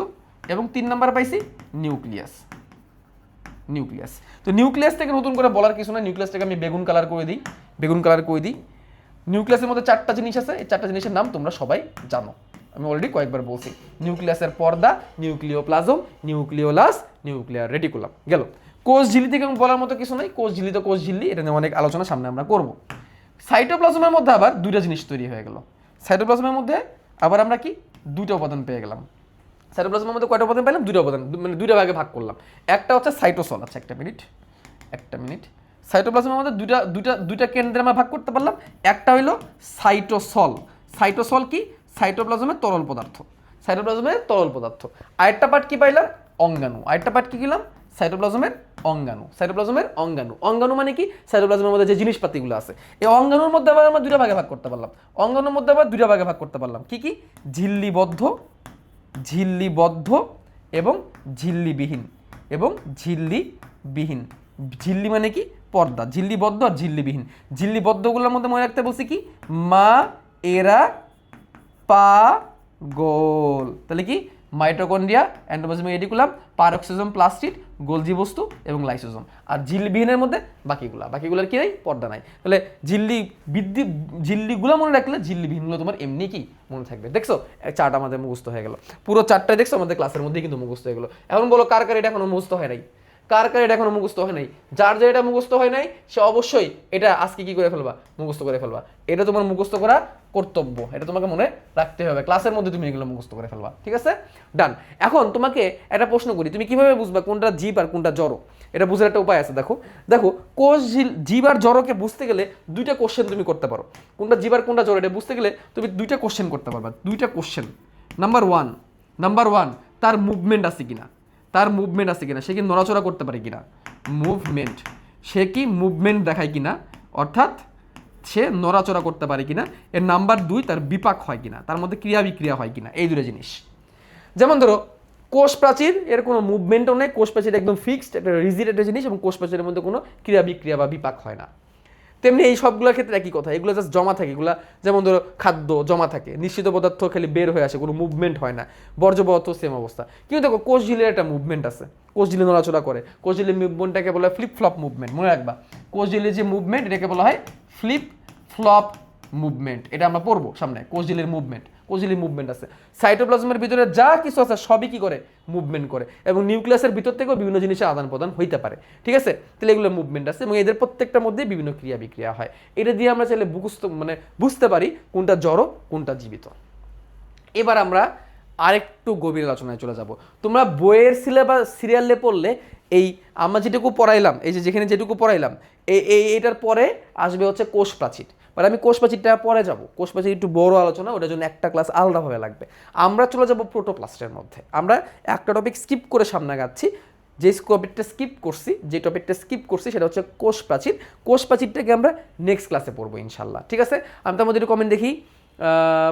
এবং 3 নাম্বার পাইছি নিউক্লিয়াস, নিউক্লিয়াস। তো নিউক্লিয়াস থেকে নতুন করে বলার কিছু না, নিউক্লিয়াসটাকে আমি বেগুন কালার করে দিই, বেগুন কালার করে দিই। নিউক্লিয়াসের মধ্যে 4টা জিনিস আছে, এই 4টা জিনিসের নাম তোমরা সবাই জানো, আমি অলরেডি কয়েকবার বলছি। নিউক্লিয়াসের পর্দা, নিউক্লিওপ্লাজম, নিউক্লিওলাস, নিউক্লিয়ার রেটিকুলাম। গেল। কোষ ঝিল্লি থেকে বলার মতো কিছু নাই, কোষ ঝিল্লি তো কোষ ঝিল্লি, এটা নিয়ে অনেক আলোচনা সামনে আমরা করব। সাইটোপ্লাজমের মধ্যে আবার 2টা জিনিস তৈরি হয়ে গেল। সাইটোপ্লাজমের মধ্যে আবার আমরা কি 2টা উপাদান পেয়ে গেলাম। সাইটোপ্লাজমের মধ্যে কয়টা উপাদান পেলাম? 2টা উপাদান, মানে 2টা ভাগে ভাগ করলাম। একটা হচ্ছে সাইটোসল। আচ্ছা একটা মিনিট। সাইটোপ্লাজমের মধ্যে দুইটা কেন্দ্রে আমরা ভাগ করতে পারলাম। একটা হইলো সাইটোসল। সাইটোসল কি? সাইটোপ্লাজমের তরল পদার্থ, সাইটোপ্লাজমের তরল পদার্থ। আরেকটা পার্ট কি পাইলাম? অঙ্গাণু। আরেকটা পার্ট কি গেলাম? সাইটোপ্লাজমের অঙ্গাণু। সাইটোপ্লাজমের অঙ্গাণু। অঙ্গাণু মানে কি? সাইটোপ্লাজমের মধ্যে যে জিনিসপাতিগুলো আছে, এই অঙ্গাণুর মধ্যে আবার আমরা 2টা ভাগে ভাগ করতে পারলাম। অঙ্গাণুর মধ্যে আবার 2টা ভাগে ভাগ করতে পারলাম। কি কি? ঝিল্লিবদ্ধ, ঝিল্লিবদ্ধ এবং ঝিল্লিবিহীন, এবং ঝিল্লিবিহীন। ঝিল্লি মানে কি? পর্দা। ঝিল্লিবদ্ধ আর ঝিল্লিবিহীন। ঝিল্লিবদ্ধগুলোর মধ্যে মনে রাখতে বলছি কি? মা এরা পাগল। তাহলে কি? Mitochondria, endoplasmic reticulum, peroxisome, plastid, Golgi বস্তু এবং লাইসোজোম। আর ঝিল্লিবিহীনের মধ্যে বাকিগুলোর কি নাই? পর্দা নাই। তাহলে ঝিল্লিগুলো মনে রাখলে ঝিল্লিবিহীনগুলো তোমার এমনি কি মনে থাকবে। দেখছো চার্ট আমাদের মুখস্থ হয়ে গেল, পুরো চারটায় দেখছো আমাদের ক্লাসের মধ্যেই কিন্তু মুখস্থ হয়ে গেলো। এখন বলো কার কার এটা এখনো মুখস্থ হয় নাই? কার কার এটা এখনো মুখস্থ হয় নাই? যার যে এটা মুখস্থ হয় নাই সে অবশ্যই এটা আজকে কি করে ফেলবা? মুখস্থ করে ফেলবা। এটা তোমার মুখস্থ করা কর্তব্য, এটা তোমাকে মনে রাখতে হবে। ক্লাসের মধ্যে তুমি এগুলো মুখস্থ করে ফেলবা, ঠিক আছে? ডান। এখন তোমাকে একটা প্রশ্ন করি, তুমি কিভাবে বুঝবা কোনটা জীব আর কোনটা জড়? এটা বুঝার একটা উপায় আছে। দেখো দেখো কোষ জীব আর জড়কে বুঝতে গেলে 2টা কোশ্চেন তুমি করতে পারো। কোনটা জীব আর কোনটা জড় এটা বুঝতে গেলে তুমি 2টা কোশ্চেন করতে পারবা। 2টা কোশ্চেন। নাম্বার ওয়ান, তার মুভমেন্ট আছে কিনা, তার মুভমেন্ট আছে কিনা, সে কি নড়াচড়া করতে পারে কিনা, মুভমেন্ট, সে কি মুভমেন্ট দেখায় কিনা, অর্থাৎ সে নড়াচড়া করতে পারে কিনা। এর নাম্বার 2, তার বিপাক হয় কিনা, তার মধ্যে ক্রিয়া বিক্রিয়া হয় কিনা। এই 2টা জিনিস। যেমন ধরো কোষ প্রাচীর, এর কোনো মুভমেন্টও নেই, কোষ প্রাচীর একদম ফিক্সড একটা রিজিড একটা জিনিস, এবং কোষ প্রাচীরের মধ্যে কোনো ক্রিয়া বিক্রিয়া বা বিপাক হয় না। তেমনি এই সবগুলোর ক্ষেত্রে একই কথা, এগুলো জাস্ট জমা থাকে। এগুলো যেমন ধরো খাদ্য জমা থাকে, নিশ্চিত পদার্থ খালি বের হয়ে আসে, কোনো মুভমেন্ট হয় না। বর্জ্য পদার্থ সেম অবস্থা। কিন্তু দেখো কোষ ঝিলের একটা মুভমেন্ট আছে, কোষ ঝিলে নড়াচড়া করে। কোষ ঝিলের মুভমেন্টটাকে বলা হয় ফ্লিপ ফ্লপ মুভমেন্ট, মনে রাখবা। কোষ ঝিলের যে মুভমেন্ট এটাকে বলা হয় ফ্লিপ ফ্লপ মুভমেন্ট। এটা আমরা পড়বো সামনে। কোষ ঝিলের মুভমেন্ট, কোষ ঝিলের মুভমেন্ট আছে। সাইটোপ্লাজমের ভিতরে যা কিছু আছে সবই কি করে? মুভমেন্ট করে। এবং নিউক্লিয়াসের ভিতর থেকেও বিভিন্ন জিনিসের আদান প্রদান হইতে পারে, ঠিক আছে? তাহলে এগুলো মুভমেন্ট আছে, এবং এদের প্রত্যেকটার মধ্যে বিভিন্ন ক্রিয়া বিক্রিয়া হয়। এটা দিয়ে আমরা চাইলে বুঝতে পারি কোনটা জড় কোনটা জীবিত। এবার আমরা আরেকটু গভীর আলোচনায় চলে যাব। তোমরা বইয়ের সিলেবাস সিরিয়ালে পড়লে এই আমরা যেটুকু পড়াইলাম, এই যেখানে যেটুকু পড়াইলাম, এইটার পরে আসবে হচ্ছে কোষ প্রাচীর। বাট আমি কোষ প্রাচীরটা পরে যাব। কোষ প্রাচীর একটু বড় আলোচনা, ওটার জন্য একটা ক্লাস আলাদাভাবে লাগবে। আমরা চলে যাব প্রোটোপ্লাস্টের মধ্যে। আমরা একটা টপিক স্কিপ করে সামনে যাচ্ছি। যে টপিকটা স্কিপ করছি সেটা হচ্ছে কোষ প্রাচীর। কোষ প্রাচীরটাকে আমরা নেক্সট ক্লাসে পড়বো ইনশাল্লাহ, ঠিক আছে? আমি তার মধ্যে একটু কমেন্ট দেখি,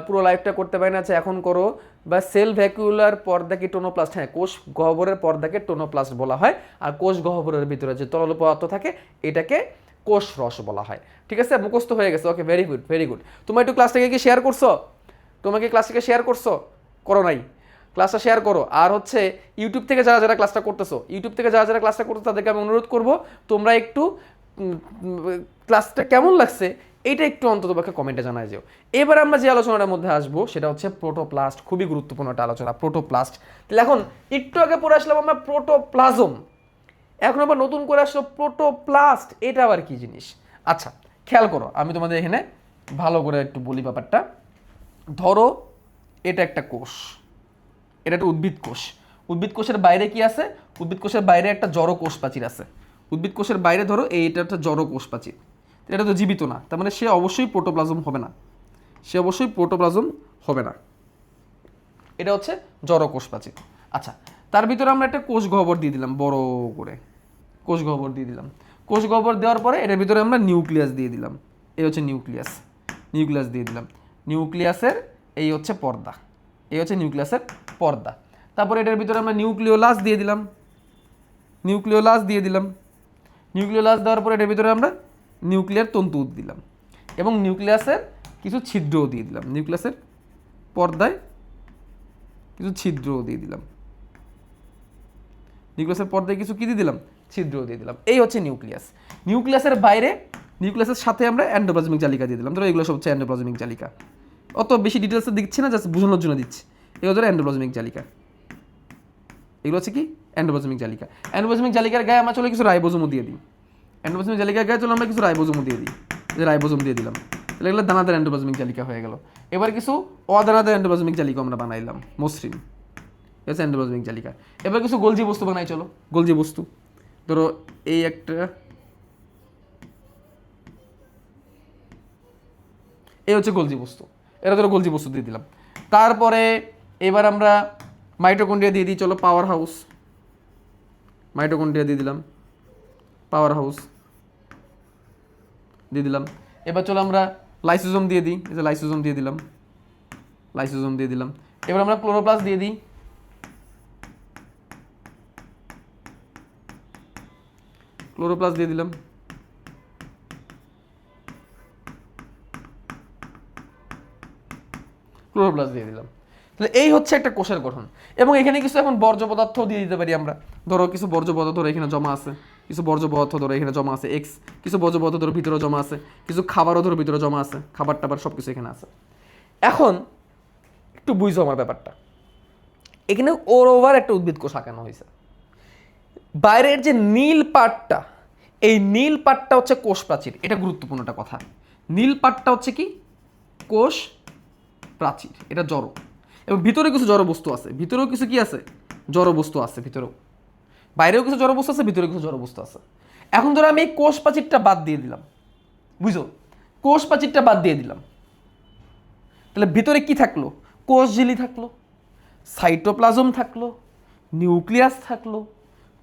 পুরো লাইভটা করতে পারি না, এখন করো। বা সেল ভ্যাকুলার পর্দাকে টোনোপ্লাস্ট, হ্যাঁ কোষ গহ্বরের পর্দাকে টোনোপ্লাস্ট বলা হয়। আর কোষ গহ্বরের ভিতরে যে তরল পদার্থ থাকে এটাকে কোষ রস বলা হয়, ঠিক আছে? মুখস্থ হয়ে গেছে, ওকে, ভেরি গুড ভেরি গুড। তোমরা একটু ক্লাসটাকে কি শেয়ার করছো? তোমাকে ক্লাসটাকে শেয়ার করছো? করো নাই? ক্লাসটা শেয়ার করো। আর হচ্ছে ইউটিউব থেকে যারা ক্লাসটা করতেছো, তাদেরকে আমি অনুরোধ করবো তোমরা একটু ক্লাসটা কেমন লাগছে এইটা একটু অন্ততপক্ষে কমেন্টে জানায় যেও। এবার আমরা যে আলোচনাটার মধ্যে আসবো সেটা হচ্ছে প্রোটোপ্লাস্ট। খুবই গুরুত্বপূর্ণ একটা আলোচনা, প্রোটোপ্লাস্ট। তাহলে এখন একটু আগে পড়ে আসলাম আমরা প্রোটোপ্লাজম, এখন আবার নতুন করে আসলো প্রোটোপ্লাস্ট। এটা আবার কি জিনিস? আচ্ছা খেয়াল করো, আমি তোমাদের এখানে ভালো করে একটু বলি ব্যাপারটা। ধরো এটা একটা কোষ, এটা একটা উদ্ভিদ কোষ। উদ্ভিদ কোষের বাইরে কি আছে? উদ্ভিদ কোষের বাইরে একটা জড় কোষ প্রাচীর আছে। উদ্ভিদ কোষের বাইরে ধরো এইটা একটা জড় কোষ প্রাচীর। এটা তো জীবিত না, তার মানে সে অবশ্যই প্রোটোপ্লাজম হবে না, সে অবশ্যই প্রোটোপ্লাজম হবে না। এটা হচ্ছে জড় কোষ প্রাচীর। আচ্ছা, তার ভিতরে আমরা একটা কোষ গহ্বর দিয়ে দিলাম, বড় করে কোষ গহ্বর দিয়ে দিলাম। কোষ গহ্বর দেওয়ার পরে এটার ভিতরে আমরা নিউক্লিয়াস দিয়ে দিলাম, এই হচ্ছে নিউক্লিয়াস, নিউক্লিয়াস দিয়ে দিলাম। নিউক্লিয়াসের এই হচ্ছে পর্দা, এই হচ্ছে নিউক্লিয়াসের পর্দা। তারপরে এটার ভিতরে আমরা নিউক্লিওলাস দিয়ে দিলাম, নিউক্লিওলাস দিয়ে দিলাম। নিউক্লিওলাস দেওয়ার পরে এটার ভিতরে আমরা নিউক্লিয়ার তন্তু দিলাম এবং নিউক্লিয়াসের কিছু ছিদ্রও দিয়ে দিলাম, নিউক্লিয়াসের পর্দায় কিছু ছিদ্রও দিয়ে দিলাম, নিউক্লিয়াসের পর্দায় কিছু কি দিয়ে দিলাম, ছিদ্রও দিয়ে দিলাম। এই হচ্ছে নিউক্লিয়াস। নিউক্লিয়াসের বাইরে, নিউক্লিয়াসের সাথে আমরা এন্ডোপ্লাজমিক জালিকা দিয়ে দিলাম। ধরো এগুলো সব হচ্ছে এন্ডোপ্লাজমিক জালিকা, অত বেশি ডিটেলসে দিচ্ছি না, জাস্ট বোঝানোর জন্য দিচ্ছি। এগুলো ধরো এন্ডোপ্লাজমিক জালিকা, এগুলো হচ্ছে কি এন্ডোপ্লাজমিক জালিকা। এন্ডোপ্লাজমিক জালিকার গায়ে আমরা চলে কিছু রাইবোজোমও দিয়ে দিই, এন্ডোপ্লাজমিক জালিকার গায়ে চলো আমরা কিছু রাইবোজোমও দিয়ে দিই, যে রাইবোজোম দিয়ে দিলাম, তাহলে এগুলো দানাদার এন্ডোপ্লাজমিক জালিকা হয়ে গেল। এবার কিছু অদানাদার এন্ডোপ্লাজমিক জালিকা আমরা বানাইলাম, মসৃণ, এটা হচ্ছে এন্ডোপ্লাজমিক জালিকা। এবার কিছু গোলজি বস্তু বানাই, চলো গোলজি বস্তু। ধরো এই একটা, এই হচ্ছে গোলজি বস্তু, এটা ধরো গোলজি বস্তু দিয়ে দিলাম। তারপরে এবার আমরা মাইটোকন্ড্রিয়া দিয়ে দিই, চলো পাওয়ার হাউস, মাইটোকন্ড্রিয়া দিয়ে দিলাম, পাওয়ার হাউস দিয়ে দিলাম। এবার চলো আমরা লাইসোজোম দিয়ে দিই, এই যে লাইসোজোম দিয়ে দিলাম, লাইসোজোম দিয়ে দিলাম। এবার আমরা ক্লোরোপ্লাস্ট দিয়ে দিই, ক্লোরোপ্লাস্ট দিয়ে দিলাম। ক্লোরোপ্লাস্ট দিয়ে দিলাম। তাহলে এই হচ্ছে একটা কোষের গঠন। এবং এখানে কিছু এখন বর্জ্য পদার্থও দিয়ে দিতে পারি আমরা। ধরো কিছু বর্জ্য পদার্থ ধরো এখানে জমা আছে, কিছু বর্জ্য পদার্থ ধরো এখানে জমা আছে এক্স, কিছু বর্জ্য পদার্থ ধরো ভিতরে জমা আছে, কিছু খাবারও ধরো ভিতরে জমা আছে, খাবার টাবার সব কিছু এখানে আছে। এখন একটু বুঝো আমার ব্যাপারটা, এখানে ওর ওভার একটা উদ্ভিদ কোষ আঁকানো হয়েছে। বাইরের যে নীল পাটটা, এই নীল পাটটা হচ্ছে কোষ প্রাচীর। এটা গুরুত্বপূর্ণ একটা কথা। নীল পাটটা হচ্ছে কি কোষ প্রাচীর, এটা জড়। এবং ভিতরে কিছু জড় বস্তু আছে, ভিতরেও কিছু কি আছে, জড় বস্তু আছে ভিতরেও, বাইরেও কিছু জড় বস্তু আছে, ভিতরেও কিছু জড় বস্তু আছে। এখন ধরো আমি এই কোষ প্রাচীরটা বাদ দিয়ে দিলাম, বুঝো, কোষ প্রাচীরটা বাদ দিয়ে দিলাম, তাহলে ভিতরে কি থাকলো, কোষ ঝিলি থাকলো, সাইটোপ্লাজম থাকলো, নিউক্লিয়াস থাকলো,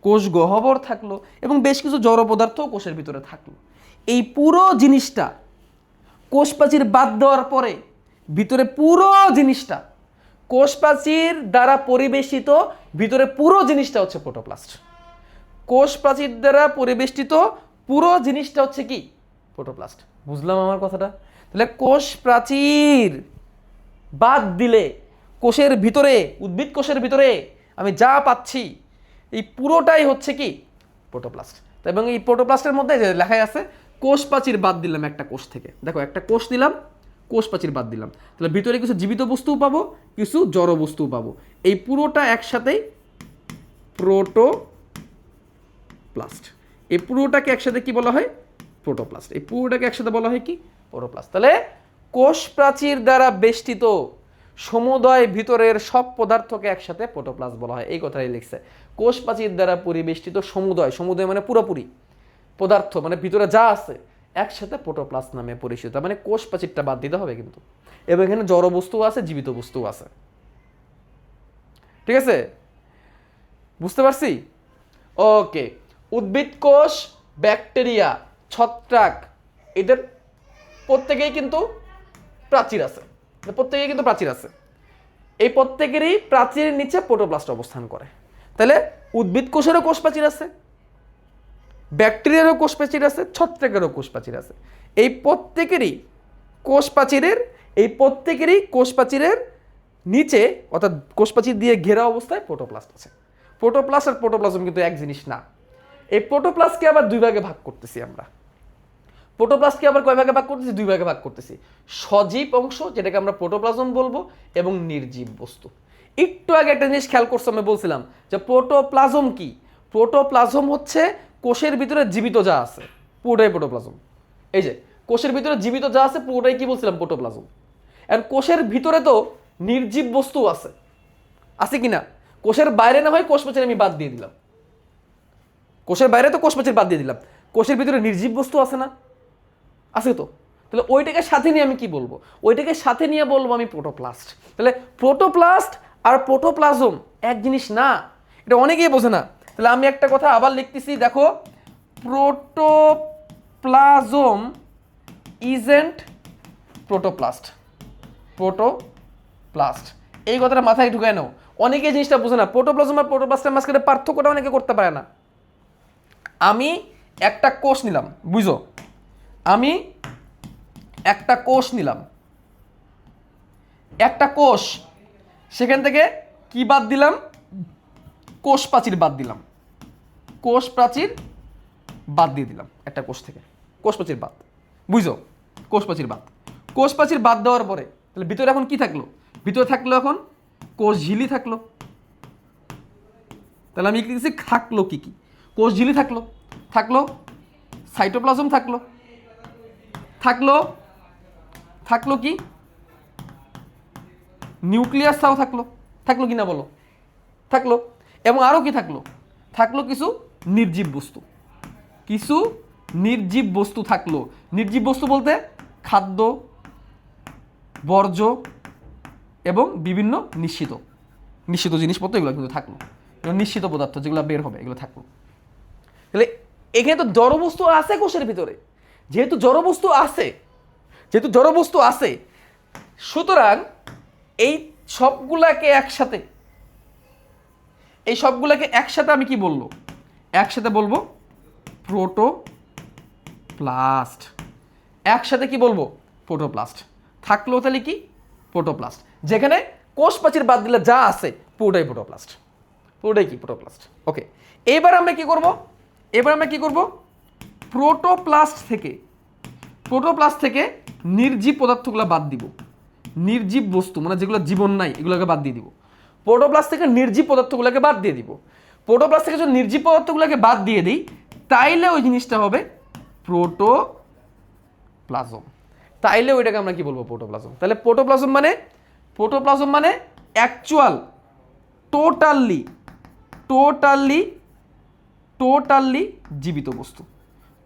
কোষ গহ্বর থাকলো এবং বেশ কিছু জড় পদার্থও কোষের ভিতরে থাকলো। এই পুরো জিনিসটা কোষ প্রাচীর বাদ দেওয়ার পরে ভিতরে পুরো জিনিসটা, কোষ প্রাচীর দ্বারা পরিবেষ্টিত ভিতরে পুরো জিনিসটা হচ্ছে প্রোটোপ্লাস্ট। কোষ প্রাচীর দ্বারা পরিবেষ্টিত পুরো জিনিসটা হচ্ছে কি প্রোটোপ্লাস্ট। বুঝলাম আমার কথাটা? তাহলে কোষ প্রাচীর বাদ দিলে কোষের ভিতরে, উদ্ভিদ কোষের ভিতরে আমি যা পাচ্ছি এই পুরোটাই হচ্ছে কি প্রোটোপ্লাস্ট। এবং এই প্রোটোপ্লাস্টের মধ্যে যে লেখাই আছে কোষ প্রাচীর বাদ দিলাম একটা কোষ থেকে, দেখো একটা কোষ দিলাম, কোষ প্রাচীর বাদ দিলাম, তাহলে ভিতরে কিছু জীবিত বস্তুও পাবো, কিছু জড় বস্তুও পাবো। এই পুরোটা একসাথেই প্রোটোপ্লাস্ট। এই পুরোটাকে একসাথে কি বলা হয়, প্রোটোপ্লাস্ট। এই পুরোটাকে একসাথে বলা হয় কি প্রোটোপ্লাস্ট। তাহলে কোষ প্রাচীর দ্বারা বেষ্টিত সমুদয় ভিতরের সব পদার্থকে একসাথে প্রোটোপ্লাস্ট বলা হয়। এই কথাই লিখছে, কোষ প্রাচীর দ্বারা পরিবেষ্টিত সমুদয়, সমুদয় মানে পুরোপুরি পদার্থ, মানে ভিতরে যা আছে একসাথে প্রোটোপ্লাস্ট নামে পরিচিত। মানে কোষ প্রাচীরটা বাদ দিতে হবে কিন্তু। এবং এখানে জড় বস্তু আছে, জীবিত বস্তু আছে, ঠিক আছে, বুঝতে পারছি? ওকে, উদ্ভিদ কোষ, ব্যাকটেরিয়া, ছত্রাক, এদের প্রত্যেকেই কিন্তু প্রাচীর আছে, প্রত্যেকেই কিন্তু প্রাচীর আছে। এই প্রত্যেকেরই প্রাচীরের নিচে প্রোটোপ্লাস্ট অবস্থান করে। তাহলে উদ্ভিদ কোষেরও কোষ প্রাচীর আছে, ব্যাকটেরিয়ারও কোষ প্রাচীর আছে, ছত্রাকেরও কোষ প্রাচীর আছে। এই প্রত্যেকেরই কোষ প্রাচীরের, এই প্রত্যেকেরই কোষ প্রাচীরের নিচে অর্থাৎ কোষ প্রাচীর দিয়ে ঘেরা অবস্থায় প্রোটোপ্লাস্ট আছে। প্রোটোপ্লাস্ট আর প্রোটোপ্লাজম কিন্তু এক জিনিস না। এই প্রোটোপ্লাস্টকে আবার দুই ভাগে ভাগ করতেছি আমরা। প্রোটোপ্লাস্টকে আবার কয় ভাগে ভাগ করতেছি, দুই ভাগে ভাগ করতেছি। সজীব অংশ যেটাকে আমরা প্রোটোপ্লাজম বলবো এবং নির্জীব বস্তু। একটু আগে একটা জিনিস খেয়াল করছি, আমি বলছিলাম যে প্রোটোপ্লাজম কি, প্রোটোপ্লাজম হচ্ছে কোষের ভিতরে জীবিত যা আছে পুরোটাই প্রোটোপ্লাজম। এই যে কোষের ভিতরে জীবিত যা আছে পুরোটাই কি বলছিলাম প্রোটোপ্লাজম। আর কোষের ভিতরে তো নির্জীব বস্তু আছে, আছে কি না? কোষের বাইরে না হয় কোষ প্রাচীর আমি বাদ দিয়ে দিলাম, কোষের বাইরে তো কোষ প্রাচীর বাদ দিয়ে দিলাম, কোষের ভিতরে নির্জীব বস্তু আছে না? আছে তো। তাহলে ওইটাকে সাথে নিয়ে আমি কি বলবো, ওইটাকে সাথে নিয়ে বলবো আমি প্রোটোপ্লাস্ট। তাহলে প্রোটোপ্লাস্ট আর প্রোটোপ্লাজম এক জিনিস না, এটা অনেকেই বোঝে না। তাহলে আমি একটা কথা আবার লিখতেছি, দেখো, প্রোটোপ্লাজম ইজেন্ট প্রোটোপ্লাস্ট। প্রোটোপ্লাস্ট এই কথাটা মাথায় ঢুকায় নাও, অনেকে জিনিসটা বোঝে না। প্রোটোপ্লাজম আর প্রোটোপ্লাস্টের মাঝখানে পার্থক্যটা অনেকে করতে পারে না। আমি একটা কোষ নিলাম, বুঝো, আমি একটা কোষ নিলাম, একটা কোষ, সেখান থেকে কি বাদ দিলাম, কোষ প্রাচীর বাদ দিলাম, কোষ প্রাচীর বাদ দিয়ে দিলাম একটা কোষ থেকে, কোষ প্রাচীর বাদ, বুঝো, কোষ প্রাচীর বাদ। কোষ প্রাচীর বাদ দেওয়ার পরে তাহলে ভিতরে এখন কি থাকলো, ভিতরে থাকলো এখন কোষ ঝিলি থাকলো। তাহলে আমি লিখতেছি থাকলো কি কি, কোষ ঝিলি থাকলো, থাকলো সাইটোপ্লাজম থাকলো, থাকলো থাকলো কি নিউক্লিয়াসটাও থাকলো, থাকলো কি না বলো, থাকলো। এবং আরও কি থাকলো, থাকলো কিছু নির্জীব বস্তু, কিছু নির্জীব বস্তু থাকলো। নির্জীব বস্তু বলতে খাদ্য, বর্জ্য এবং বিভিন্ন নিশ্চিত নিশ্চিত জিনিসপত্র, এগুলো কিন্তু থাকলো, নিশ্চিত পদার্থ যেগুলো বের হবে এগুলো থাকলো। তাহলে এখানে তো জড়বস্তু আছে কোষের ভিতরে, যেহেতু জড়বস্তু আছে, যেহেতু জড়বস্তু আছে, সুতরাং এই সবগুলাকে একসাথে, এই সবগুলাকে একসাথে আমি কি বলবো, একসাথে বলবো প্রোটোপ্লাস্ট। একসাথে কি বলবো, প্রোটোপ্লাস্ট। থাকলো তাহলে কি, প্রোটোপ্লাস্ট। যেখানে কোষ প্রাচীর বাদ দিলে যা আছে পুরোটাই প্রোটোপ্লাস্ট, পুরোটাই কি প্রোটোপ্লাস্ট। ওকে, এবার আমরা কি করব, এবার আমরা কি করব, প্রোটোপ্লাস্ট থেকে, প্রোটোপ্লাস্ট থেকে নির্জীব পদার্থগুলো বাদ দিব, নির্জীব বস্তু মানে যেগুলো জীবন নাই এগুলোকে বাদ দিয়ে দিব। প্রোটোপ্লাস্ট থেকে নির্জীব পদার্থগুলোকে বাদ দিয়ে দিব। প্রোটোপ্লাস্ট থেকে যদি নির্জীব পদার্থগুলোকে বাদ দিয়ে দিই তাইলে ওই জিনিসটা হবে প্রোটোপ্লাজম। তাইলে ওইটাকে আমরা কি বলবো, প্রোটোপ্লাজম। তাহলে প্রোটোপ্লাজম মানে, প্রোটোপ্লাজম মানে অ্যাকচুয়াল টোটালি টোটালি টোটালি জীবিত বস্তু,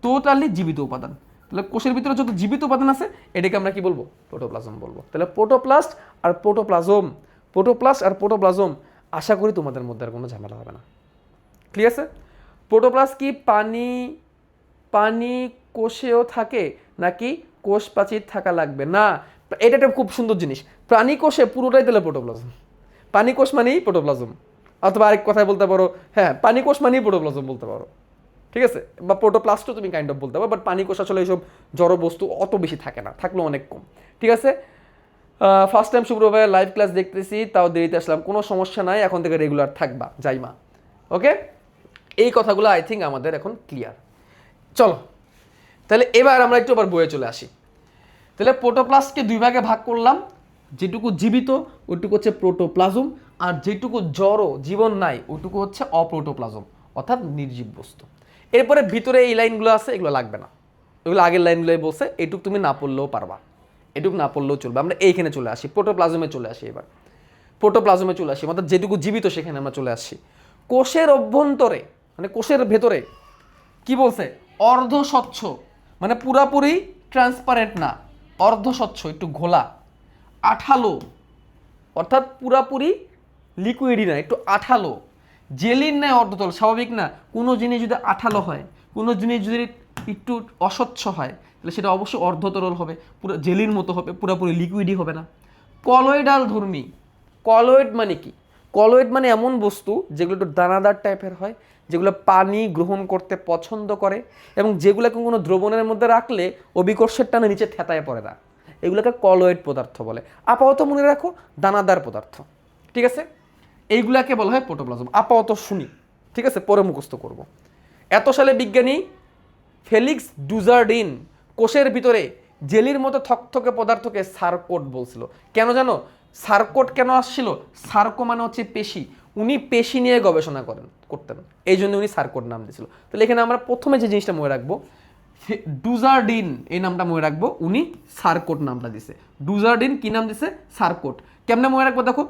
টোটালি জীবিত উপাদান। তাহলে কোষের ভিতরে যত জীবিত উপাদান আছে এটাকে আমরা কি বলবো, প্রোটোপ্লাজম বলবো। তাহলে প্রোটোপ্লাস্ট আর প্রোটোপ্লাজম, প্রোটোপ্লাস্ট আর প্রোটোপ্লাজম, আশা করি তোমাদের মধ্যে আর কোনো ঝামেলা হবে না। ক্লিয়ার আছে? প্রোটোপ্লাস্ট কি পানি, পানি কোষেও থাকে নাকি কোষ প্রাচীর থাকা লাগবে না? এটা একটা খুব সুন্দর জিনিস, প্রাণী কোষে পুরোটাই দিলে প্রোটোপ্লাজম, পানি কোষ মানেই প্রোটোপ্লাজম। অথবা আরেক কথায় বলতে পারো, হ্যাঁ পানি কোষ মানেই প্রোটোপ্লাজম বলতে পারো, ঠিক আছে? বা প্রোটোপ্লাস্টও তুমি কাইন্ড অফ বলতে পারো, বাট পানি কোষ আসলে এইসব জড় বস্তু অত বেশি থাকে না, থাকলেও অনেক কম, ঠিক আছে? ফার্স্ট টাইম শুভ্র ভাইয়ের লাইভ ক্লাস দেখতেছি, তাও দেরিতে আসলাম, কোনো সমস্যা নাই, এখন থেকে রেগুলার থাকবা যাইমা। ওকে, এই কথাগুলো আই থিঙ্ক আমাদের এখন ক্লিয়ার। চলো তাহলে এবার আমরা একটু আবার বইয়ে চলে আসি। তাহলে প্রোটোপ্লাস্টকে দুই ভাগে ভাগ করলাম, যেটুকু জীবিত ওইটুকু হচ্ছে প্রোটোপ্লাজম, আর যেটুকু জড় জীবন নাই ওইটুকু হচ্ছে অপ্রোটোপ্লাজম, অর্থাৎ নির্জীব বস্তু। এরপরে ভিতরে এই লাইনগুলো আছে, এগুলো লাগবে না, এগুলো আগের লাইনগুলোই বলছে, এটুক তুমি না পড়লেও পারবা, এটুক না পড়লেও চলবে। আমরা এইখানে চলে আসি, প্রোটোপ্লাজমে চলে আসি। এবার প্রোটোপ্লাজমে চলে আসি, অর্থাৎ যেটুকু জীবিত সেখানে আমরা চলে আসছি। কোষের অভ্যন্তরে মানে কোষের ভেতরে কি বলছে, অর্ধ স্বচ্ছ, মানে পুরাপুরি ট্রান্সপারেন্ট না, অর্ধ স্বচ্ছ, একটু ঘোলা, আঠালো, অর্থাৎ পুরাপুরি লিকুইডই না, একটু আঠালো, জেলির ন্যায় অর্ধতল। স্বাভাবিক না, কোনো জিনিস যদি আঠালো হয়, কোনো জিনিস যদি একটু অস্বচ্ছ হয় তাহলে সেটা অবশ্যই অর্ধতরল হবে, পুরো জেলির মতো হবে, পুরোপুরি লিকুইডই হবে না। কলয়েডাল ধর্মী, কলয়েড মানে কি, কলয়েড মানে এমন বস্তু যেগুলো একটু দানাদার টাইপের হয়, যেগুলো পানি গ্রহণ করতে পছন্দ করে এবং যেগুলোকে কোনো দ্রবণের মধ্যে রাখলে অভিকর্ষের টানে নিচে থেতায় পড়ে না, এগুলোকে কলয়েড পদার্থ বলে। আপাতত মনে রাখো দানাদার পদার্থ, ঠিক আছে? এইগুলাকে বলা হয় প্রোটোপ্লাজম। আপাতত শুনি, ঠিক আছে, পরে মুখস্থ করব। এত সালে বিজ্ঞানী ফেলিক্স ডুজার্ডিন কোষের ভিতরে জেলির মতো থকথকে পদার্থকে সার্কোট বলছিল। কেন জানো সার্কোট কেন আসছিল? সার্কো মানে হচ্ছে পেশি, উনি পেশি নিয়ে গবেষণা করতেন, এই জন্য উনি সার্কোট নাম দিয়েছিল। তাহলে এখানে আমরা প্রথমে যে জিনিসটা মনে রাখবো, ডুজার্ডিন এই নামটা মনে রাখবো, উনি সার্কোট নামটা দিছে। ডুজার্ডিন কি নাম দিছে? সার্কোট। কেমনে মনে রাখবো দেখো,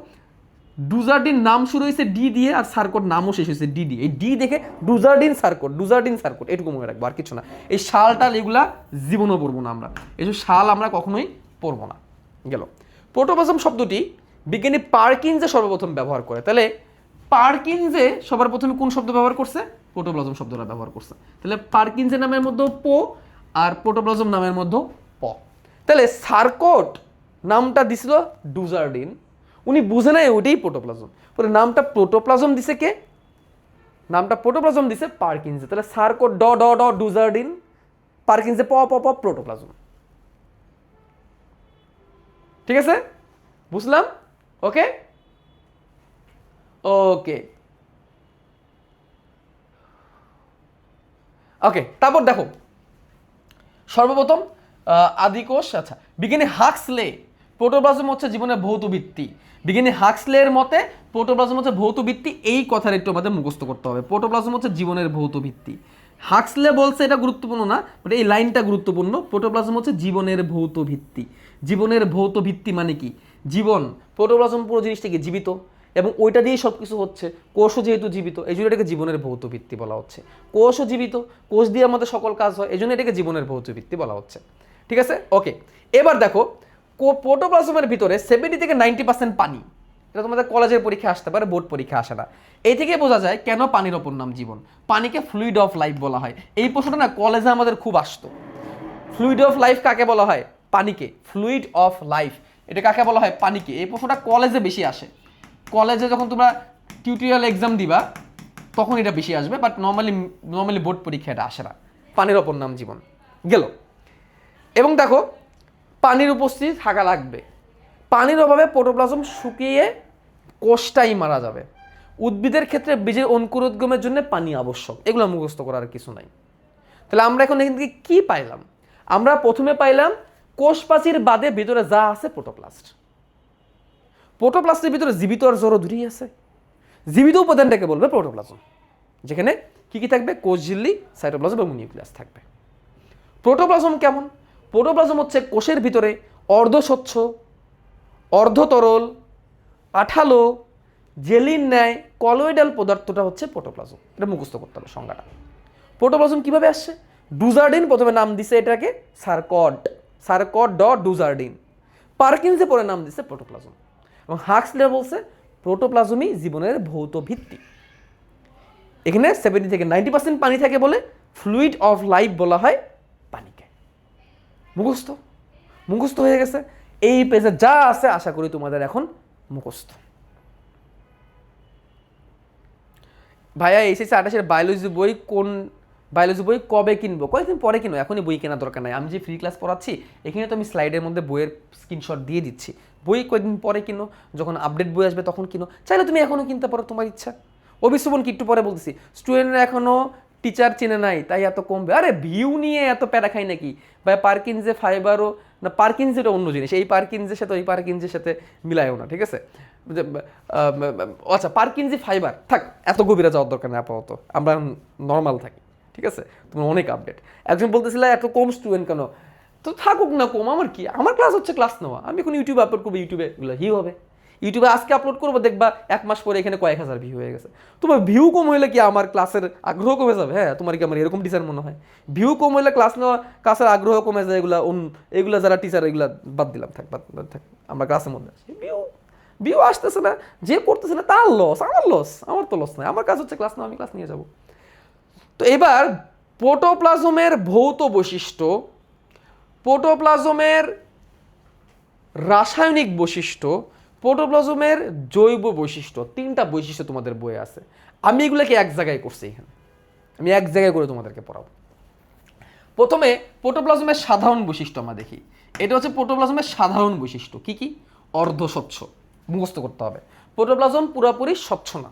ডুজার্ডিন নাম শুরু হয়েছে ডি দিয়ে, আর সার্কট নামও শেষ হয়েছে ডি দিয়ে। এই ডি দেখে ডুজার্ডিন সার্কট এটুকু মনে রাখবো, আর কিছু না। এই শালটাল এগুলা জীবনও পড়বো না আমরা, এইসব শাল আমরা কখনোই পড়বো না। গেল। প্রোটোপ্লাজম শব্দটি বিজ্ঞানী পার্কিনসে সর্বপ্রথম ব্যবহার করে। তাহলে পার্কিনসে সবার প্রথমে কোন শব্দ ব্যবহার করছে? প্রোটোপ্লাজম শব্দটা ব্যবহার করছে। তাহলে পার্কিনসের নামের মধ্যে পো, আর প্রোটোপ্লাজম নামের মধ্যে প। তাহলে সার্কট নামটা দিছিল ডুজার্ডিন, উনি বুঝে নাই ওইটাই প্রোটোপ্লাজম, পরে নামটা প্রোটোপ্লাজম দিছে কে? নামটা প্রোটোপ্লাজম দিছে পার্কিনসে। তাহলে সার্কট ড ড ড ডুজার্ডিন, পার্কিনসে প প প প্রোটোপ্লাজম। ঠিক আছে, বুঝলাম? ওকে ওকে ওকে। তারপর দেখো, সর্বপ্রথম আদিকোষ। আচ্ছা, বিজ্ঞানী হাক্সলে প্রোটোপ্লাজম হচ্ছে জীবনের ভৌত ভিত্তি। বিজ্ঞানী হাক্সলের মতে প্রোটোপ্লাজম হচ্ছে ভৌত ভিত্তি, এই কথার একটু আমাদের মুখস্থ করতে হবে। প্রোটোপ্লাজম হচ্ছে জীবনের ভৌত ভিত্তি। হাক্সলে বলছে, এটা গুরুত্বপূর্ণ না, বাট এই লাইনটা গুরুত্বপূর্ণ। প্রোটোপ্লাজম হচ্ছে জীবনের ভৌত ভিত্তি। জীবনের ভৌত ভিত্তি মানে কি? জীবন, প্রোটোপ্লাজম পুরো জিনিসটা কি? জীবিত, এবং ওইটা দিয়েই সব কিছু হচ্ছে। কোষও যেহেতু জীবিত, এই জন্য এটাকে জীবনের ভৌত ভিত্তি বলা হচ্ছে। কোষও জীবিত, কোষ দিয়ে আমাদের সকল কাজ হয়, এই জন্য এটাকে জীবনের ভৌত ভিত্তি বলা হচ্ছে। ঠিক আছে, ওকে। এবার দেখো, প্রোটোপ্লাজমের ভিতরে 70 থেকে 90% পানি। এটা তোমাদের কলেজের পরীক্ষা আসতে পারে, বোর্ড পরীক্ষা আসে না। এই থেকে বোঝা যায় কেন পানির অপর নাম জীবন। পানিকে ফ্লুইড অফ লাইফ বলা হয়। এই প্রশ্নটা না কলেজে আমাদের খুব আসতো। ফ্লুইড অফ লাইফ কাকে বলা হয়? পানিকে। ফ্লুইড অফ লাইফ এটা কাকে বলা হয়? পানিকে। এই প্রশ্নটা কলেজে বেশি আসে। কলেজে যখন তোমরা টিউটোরিয়াল এক্সাম দিবা তখন এটা বেশি আসবে, বাট নর্মালি বোর্ড পরীক্ষা এটা আসে না। পানির অপর নাম জীবন গেল। এবং দেখো, পানির উপস্থিতি থাকা লাগবে। পানির অভাবে প্রোটোপ্লাজম শুকিয়ে কোষটাই মারা যাবে। উদ্ভিদের ক্ষেত্রে বীজের অঙ্কুরোদ্গমের জন্য পানি আবশ্যক। এগুলো মুখস্থ করার কিছু নাই। তাহলে আমরা এখন এখান থেকে কি পাইলাম? আমরা প্রথমে পাইলাম কোষ প্রাচীর বাদে ভিতরে যা আছে প্রোটোপ্লাস্ট। প্রোটোপ্লাস্টের ভিতরে জীবিত আর জড় দুটোই আছে। জীবিত উপাদানটাকে বলবে প্রোটোপ্লাজম, যেখানে কি কি থাকবে? কোষ ঝিল্লি, সাইটোপ্লাজম এবং নিউক্লিয়াস থাকবে। প্রোটোপ্লাজম কেমন? প্রোটোপ্লাজম হচ্ছে কোষের ভিতরে অর্ধস্বচ্ছ, অর্ধতরল, আঠালো, জেলির ন্যায় কলয়েডাল পদার্থটা হচ্ছে প্রোটোপ্লাজম। এটা মুখস্থ করতে হবে সংজ্ঞাটা। প্রোটোপ্লাজম কিভাবে আসছে? ডুজার্ডিন প্রথমে নাম দিছে এটাকে সার্কট ড ডুজার্ডিন। পার্কিনসে পরে নাম দিছে প্রোটোপ্লাজম। এবং হাক্সলে বলছে প্রোটোপ্লাজমই জীবনের ভৌত ভিত্তি। এখানে 70 থেকে 90% পানি থাকে বলে ফ্লুইড অফ লাইফ বলা হয় পানিকে। মুখস্থ হয়ে গেছে। এই পেজে যা আছে আশা করি তোমাদের এখন মুখস্থ। ভাইয়া এসএসসি 28-এর বায়োলজি বই কবে কিনবো? কয়েকদিন পরে কিনো, এখনই বই কেনার দরকার নাই। আমি যে ফ্রি ক্লাস পড়াচ্ছি এখানে তো আমি স্লাইডের মধ্যে বইয়ের স্ক্রিনশট দিয়ে দিচ্ছি। বই কয়েকদিন পরে কিনো, যখন আপডেট বই আসবে তখন কিনো। চাইলে তুমি এখনও কিনতে পারো, তোমার ইচ্ছা। অবিশ্রবণ কি একটু পরে বলতেছি, স্টুডেন্টরা এখনও টিচার চেনে নাই তাই এত কমবে। আরে ভিউ নিয়ে এত প্যারা খাই নাকি ভাই? পার্কিনসে ফাইবারও না, পার্কিনসেটা অন্য জিনিস। এই পার্কিনসের সাথে ওই পার্কিনসের সাথে মিলায়ও না, ঠিক আছে? আচ্ছা, পার্কিনসি ফাইবার থাক, এত গভীরে যাওয়ার দরকার নেই আপাতত, আমরা নর্মাল থাকি। ঠিক আছে, তোমার অনেক আপডেট। একজন বলতেছিল এত কম স্টুডেন্ট কেন? তো থাকুক না কম, আমার কি? আমার ক্লাস হচ্ছে ক্লাস নেওয়া। আমি এখন ইউটিউবে আপলোড করবো, ইউটিউবে এগুলো হিউ হবে। ইউটিউবে আজকে আপলোড করবো, দেখবা 1 মাস পরে এখানে কয়েক হাজার ভিউ হয়ে গেছে। তোমার ভিউ কম হইলে কি আমার ক্লাসের আগ্রহ কমে যাবে? হ্যাঁ, তোমার কি আমার এরকম টিচার মনে হয়? ভিউ কম হইলে ক্লাসের আগ্রহ কমে যায়। এগুলা যারা টিচার, এগুলা বাদ দিলাম, থাক। আমরা ক্লাসের মধ্যে আছি। ভিউ আসতেছে না, যে করতেছে না তার লস, আমার তো লস নাই। আমার কাজ হচ্ছে ক্লাস নেওয়া, আমি ক্লাস নিয়ে যাব। তো এবার প্রোটোপ্লাজমের ভৌত বৈশিষ্ট্য, প্রোটোপ্লাজমের রাসায়নিক বৈশিষ্ট্য, প্রোটোপ্লাজমের জৈব বৈশিষ্ট্য, 3টা বৈশিষ্ট্য তোমাদের বইয়ে আছে। আমি এগুলোকে এক জায়গায় করছি, এখানে আমি এক জায়গায় করে তোমাদেরকে পড়াবো। প্রথমে প্রোটোপ্লাজমের সাধারণ বৈশিষ্ট্য আমরা দেখি। এটা হচ্ছে প্রোটোপ্লাজমের সাধারণ বৈশিষ্ট্য। কি কি? অর্ধস্বচ্ছ, মুখস্থ করতে হবে। প্রোটোপ্লাজম পুরোপুরি স্বচ্ছ না,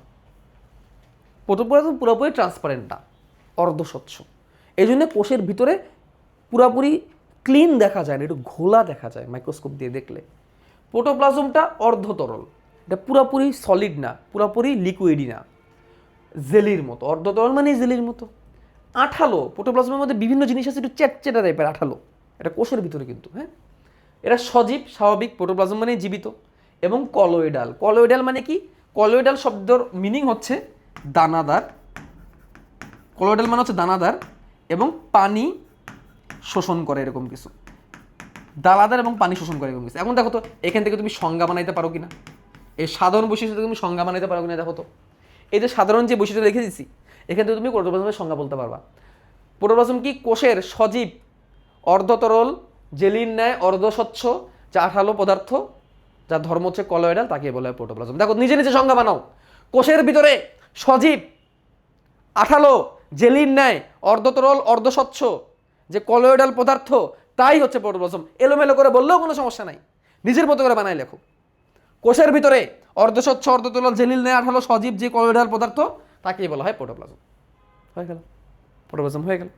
প্রোটোপ্লাজম পুরোপুরি ট্রান্সপারেন্ট না, অর্ধস্বচ্ছ। এই জন্য কোষের ভিতরে পুরোপুরি ক্লিন দেখা যায় না, একটু ঘোলা দেখা যায় মাইক্রোস্কোপ দিয়ে দেখলে। প্রোটোপ্লাজমটা অর্ধতরল, এটা পুরোপুরি সলিড না, পুরোপুরি লিকুইডই না, জেলির মতো। অর্ধতরল মানে জেলির মতো। আঠালো, প্রোটোপ্লাজমের মধ্যে বিভিন্ন জিনিস আছে একটু চ্যাটচ্যাটা টাইপের আঠালো। এটা কোষের ভিতরে কিন্তু, হ্যাঁ, এটা সজীব, স্বাভাবিক। প্রোটোপ্লাজম মানে জীবিত। এবং কলোয়েডাল। কলোয়েডাল মানে কি? কলোয়েডাল শব্দের মিনিং হচ্ছে দানাদার। কলোয়েডাল মানে হচ্ছে দানাদার এবং পানি শোষণ করে এরকম কিছু, দানাদার এবং পানি শোষণ করে এরকম কিছু। এখন দেখো তো এখান থেকে তুমি সংজ্ঞা বানাইতে পারো কিনা, এই সাধারণ বৈশিষ্ট্য থেকে তুমি সংজ্ঞা বানাইতে পারো কিনা দেখো তো। এই যে সাধারণ যে বৈশিষ্ট্য লিখে দিচ্ছি এখান থেকে তুমি প্রোটোপ্লাজমের সংজ্ঞা বলতে পারবা। প্রোটোপ্লাজম কি? কোষের সজীব অর্ধতরল জেলির ন্যায় অর্ধস্বচ্ছ যা আঠালো পদার্থ, যার ধর্ম হচ্ছে কলয়েডাল, তাকে বলা হয় প্রোটোপ্লাজম। দেখো নিজে নিজে সংজ্ঞা বানাও। কোষের ভিতরে সজীব আঠালো জেলির ন্যায় অর্ধতরল অর্ধস্বচ্ছ যে কলয়েডাল পদার্থ, তাই হচ্ছে প্রোটোপ্লাজম। এলোমেলো করে বললেও কোনো সমস্যা নাই, নিজের মতো করে বানাই লেখো। কোষের ভিতরে অর্ধস্বচ্ছ অর্ধতরল জেলির ন্যায় আঠালো সজীব যে কলয়েডাল পদার্থ, তাকেই বলা হয় প্রোটোপ্লাজম। হয়ে গেল, প্রোটোপ্লাজম হয়ে গেল।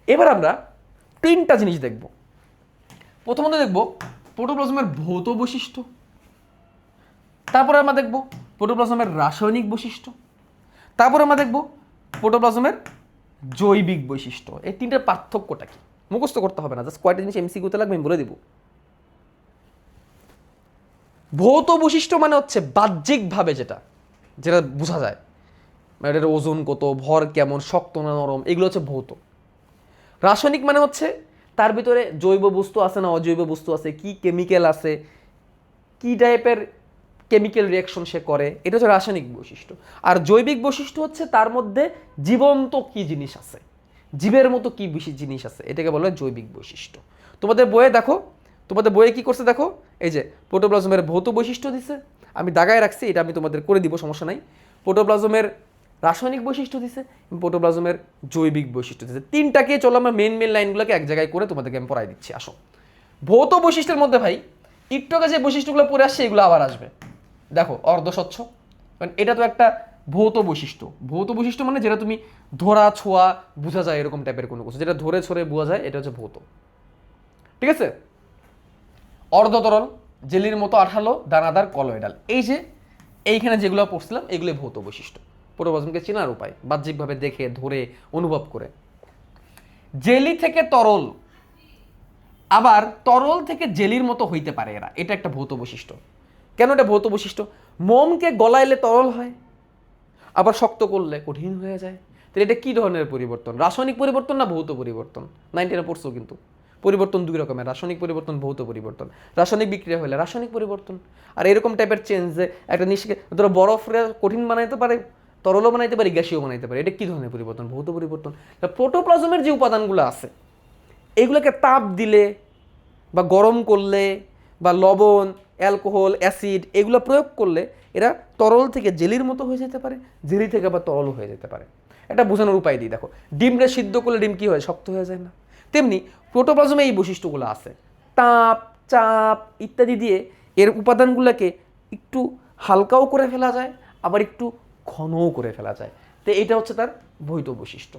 এবার আমরা তিনটা জিনিস দেখব। প্রথমত দেখব প্রোটোপ্লাজমের ভৌত বৈশিষ্ট্য, তারপরে আমরা দেখব প্রোটোপ্লাজমের রাসায়নিক বৈশিষ্ট্য, তারপরে আমরা দেখব প্রোটোপ্লাজমের জৈবিক বৈশিষ্ট্য। এই তিনটার পার্থক্যটা কি মুখস্থ করতে হবে না, জাস্ট কয়টা জিনিস এমসিকিউতে লাগবে আমি বলে দিব। ভৌত বৈশিষ্ট্য মানে হচ্ছে বাহ্যিকভাবে যেটা যেটা বোঝা যায়, এটার ওজন কত, ভর কেমন, শক্ত না নরম, এগুলো হচ্ছে ভৌত। রাসায়নিক মানে হচ্ছে তার ভিতরে জৈব বস্তু আছে না অজৈব বস্তু আছে, কি কেমিক্যাল আছে, কি টাইপের কেমিক্যাল রিয়াকশন সে করে, এটা হচ্ছে রাসায়নিক বৈশিষ্ট্য। আর জৈবিক বৈশিষ্ট্য হচ্ছে তার মধ্যে জীবন্ত কি জিনিস আছে, জীবের মতো কি বেশি জিনিস আছে, এটাকে বলা হয় জৈবিক বৈশিষ্ট্য। তোমাদের বইয়ে দেখো, তোমাদের বইয়ে কি করছে দেখো, এই যে প্রোটোপ্লাজমের ভৌত বৈশিষ্ট্য দিছে, আমি দাগায় রাখছি, এটা আমি তোমাদের করে দিব, সমস্যা নাই। প্রোটোপ্লাজমের রাসায়নিক বৈশিষ্ট্য দিছে, প্রোটোপ্লাজমের জৈবিক বৈশিষ্ট্য দিছে। তিনটাকে চলো আমরা মেন লাইনগুলোকে এক জায়গায় করে তোমাদেরকে আমি পড়াই দিচ্ছি। আসো, ভৌত বৈশিষ্ট্যের মধ্যে ভাই একটু আগে যে বৈশিষ্ট্যগুলো পড়ে আসছে এগুলো আবার আসবে। দেখো অর্ধস্বচ্ছ, কারণ এটা তো একটা ভৌত বৈশিষ্ট্য। ভৌত বৈশিষ্ট্য মানে যেটা তুমি ধরা ছোঁয়া বোঝা যায় এরকম টাইপের কোনো কিছু, যেটা ধরে ছড়ে বোঝা যায়, এটা হচ্ছে ভৌত। ঠিক আছে? অর্ধতরল জেলির মতো আঠালো দানাদার কলয়েডাল, এই যে এইখানে যেগুলো পড়ছিলাম এগুলোই ভৌত বৈশিষ্ট্য। প্রোটোপ্লাজমকে চেনার উপায় বাহ্যিকভাবে দেখে ধরে অনুভব করে। জেলি থেকে তরল, আবার তরল থেকে জেলির মতো হইতে পারে এরা, এটা একটা ভৌত বৈশিষ্ট্য। কেন এটা ভৌত বৈশিষ্ট্য? মোমকে গলাইলে তরল হয়, আবার শক্ত করলে কঠিন হয়ে যায়। তাহলে এটা কি ধরনের পরিবর্তন? রাসায়নিক পরিবর্তন না ভৌত পরিবর্তন? 9-10 পড়ছো কিন্তু। পরিবর্তন দুই রকমের, রাসায়নিক পরিবর্তন, ভৌত পরিবর্তন। রাসায়নিক বিক্রিয়া হলে রাসায়নিক পরিবর্তন, আর এরকম টাইপের চেঞ্জ যে একটা নিষ্কে ধরো বরফরে কঠিন বানাইতে পারে, তরলও বানাইতে পারে, গ্যাসীয় বানাইতে পারে, এটা কি ধরনের পরিবর্তন? ভৌত পরিবর্তন। প্রোটোপ্লাজমের যে উপাদানগুলো আছে এগুলোকে তাপ দিলে বা গরম করলে বা লবণ, অ্যালকোহল, অ্যাসিড এগুলো প্রয়োগ করলে এরা তরল থেকে জেলির মতো হয়ে যেতে পারে, জেলি থেকে আবার তরল হয়ে যেতে পারে। এটা বোঝানোর উপায় দিই, দেখো ডিমটা সিদ্ধ করলে ডিম কি হয়? শক্ত হয়ে যায় না? তেমনি প্রোটোপ্লাজমে এই বৈশিষ্ট্যগুলো আছে, তাপ, চাপ ইত্যাদি দিয়ে এর উপাদানগুলোকে একটু হালকাও করে ফেলা যায়, আবার একটু ঘনও করে ফেলা যায়। তো এটা হচ্ছে তার ভৌত বৈশিষ্ট্য।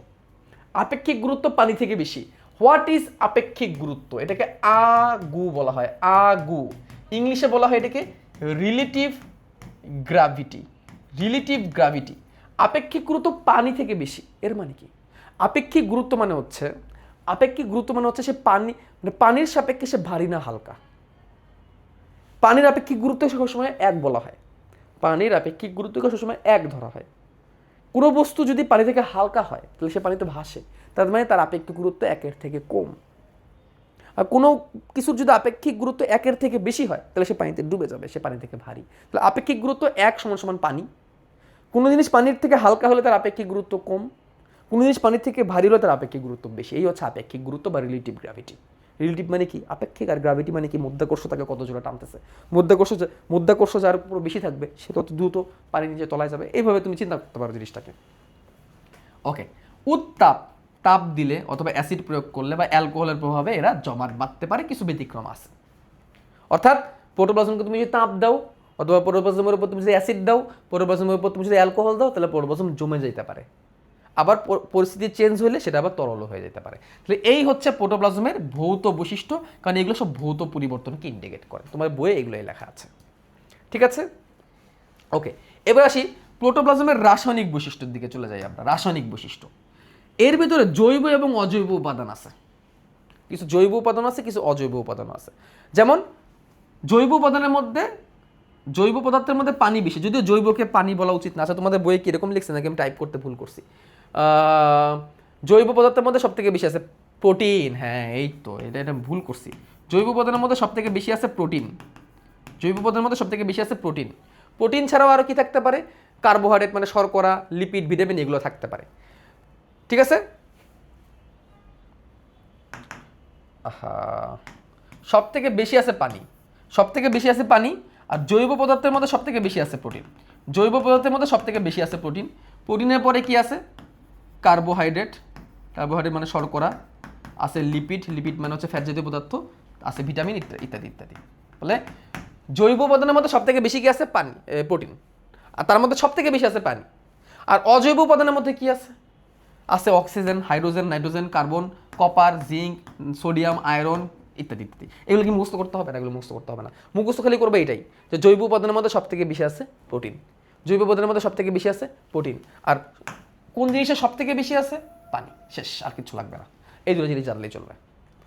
আপেক্ষিক গুরুত্ব পানি থেকে বেশি। হোয়াট ইজ আপেক্ষিক গুরুত্ব? এটাকে আগু বলা হয়, আগু। ইংলিশে বলা হয় এটাকে রিলেটিভ গ্র্যাভিটি। রিলেটিভ গ্র্যাভিটি, আপেক্ষিক গুরুত্ব পানি থেকে বেশি। এর মানে কি? আপেক্ষিক গুরুত্ব মানে হচ্ছে, আপেক্ষিক গুরুত্ব মানে হচ্ছে সে পানি মানে পানির সাপেক্ষে সে ভারী না হালকা। পানির আপেক্ষিক গুরুত্ব সবসময় এক বলা হয়, পানির আপেক্ষিক গুরুত্বকে সবসময় এক ধরা হয়। কোনো বস্তু যদি পানি থেকে হালকা হয় তাহলে সে পানিতে ভাসে, তার মানে তার আপেক্ষিক গুরুত্ব একের থেকে কম। আর কোনো কিছুর যদি আপেক্ষিক গুরুত্ব একের থেকে বেশি হয় তাহলে সে পানিতে ডুবে যাবে, সে পানি থেকে ভারী। তাহলে আপেক্ষিক গুরুত্ব এক সমান সমান পানি। কোনো জিনিস পানির থেকে হালকা হলে তার আপেক্ষিক গুরুত্ব কম, কোনো জিনিস পানির থেকে ভারী হলে তার আপেক্ষিক গুরুত্ব বেশি। এই হচ্ছে আপেক্ষিক গুরুত্ব বা রিলেটিভ গ্র্যাভিটি। রিলেটিভ মানে কি? আপেক্ষিক, আর গ্র্যাভিটি মানে কি? মধ্যাকর্ষ তাকে কত জোরে টানতেছে। মধ্যাকর্ষ যার উপর বেশি থাকবে সে তত দ্রুত পানি নিচে তলায় যাবে। এইভাবে তুমি চিন্তা করতে পারো জিনিসটাকে। ওকে, উত্তাপ, তাপ দিলে অথবা অ্যাসিড প্রয়োগ করলে বা অ্যালকোহলের প্রভাবে এরা জমাট বাঁধতে পারে, কিছু ব্যতিক্রম আছে। অর্থাৎ প্রোটোপ্লাজমকে তুমি যদি তাপ দাও অথবা প্রোটোপ্লাজমের উপর তুমি যদি অ্যাসিড দাও, প্রোটোপ্লাজমের উপর তুমি যদি অ্যালকোহল দাও, তাহলে প্রোটোপ্লাজম জমে যেতে পারে। আবার পরিস্থিতি চেঞ্জ হলে সেটা আবার তরল হয়ে যেতে পারে। তাহলে এই হচ্ছে প্রোটোপ্লাজমের ভৌত বৈশিষ্ট্য, কারণ এগুলো সব ভৌত পরিবর্তনকে ইন্ডিকেট করে। তোমার বইয়ে এগুলোই লেখা আছে, ঠিক আছে? ওকে, এবার আসি প্রোটোপ্লাজমের রাসায়নিক বৈশিষ্ট্যের দিকে চলে যাই আমরা। রাসায়নিক বৈশিষ্ট্য, এর ভিতরে জৈব এবং অজৈব উপাদান আছে। কিছু জৈব উপাদান আছে, কিছু অজৈব উপাদান আছে। যেমন জৈব উপাদানের মধ্যে জৈব পদার্থের মধ্যে পানি বেশি, যদিও জৈবকে পানি বলা উচিত না। আচ্ছা তোমাদের বইয়ে কিরকম লিখছে নাকি আমি টাইপ করতে ভুল করছি। জৈব পদার্থের মধ্যে সব থেকে বেশি আছে প্রোটিন। হ্যাঁ এই তো, এটা ভুল করছি। জৈব পদার্থের মধ্যে সব থেকে বেশি আছে প্রোটিন। জৈব পদার্থের মধ্যে সব থেকে বেশি আছে প্রোটিন। প্রোটিন ছাড়াও আরও কি থাকতে পারে? কার্বোহাইড্রেট মানে শর্করা, লিপিড, ভিটামিন এগুলো থাকতে পারে। ঠিক আছে, সব থেকে বেশি আছে পানি, সব থেকে বেশি আছে পানি। আর জৈব পদার্থের মধ্যে সব থেকে বেশি আছে প্রোটিন। জৈব পদার্থের মধ্যে সব থেকে বেশি আছে প্রোটিন। প্রোটিনের পরে কি আছে? কার্বোহাইড্রেট, কার্বোহাইড্রেট মানে শর্করা, আছে লিপিড, লিপিড মানে হচ্ছে ফ্যাট জাতীয় পদার্থ, আছে ভিটামিন ইত্যাদি ইত্যাদি। বলে জৈব উপাদানের মধ্যে সব থেকে বেশি কি আছে? পানি, প্রোটিন। আর তার মধ্যে সব থেকে বেশি আছে পানি। আর অজৈব উপাদানের মধ্যে কি আছে? আছে oxygen, hydrogen, nitrogen, carbon, copper, zinc, sodium, iron ইত্যাদি ইত্যাদি। এগুলো কি মুখস্থ করতে হবে না? এগুলো মুখস্থ করতে হবে না, মুখস্থ খালি করবে এটাই যে জৈব উপাদানের মধ্যে সব থেকে বেশি আছে প্রোটিন। জৈব উপাদানের মধ্যে সব থেকে বেশি আছে প্রোটিন। আর কোন জিনিসের সব থেকে বেশি আছে? পানি। শেষ, আর কিছু লাগবে না, এই দুটো জিনিস জানলেই চলবে।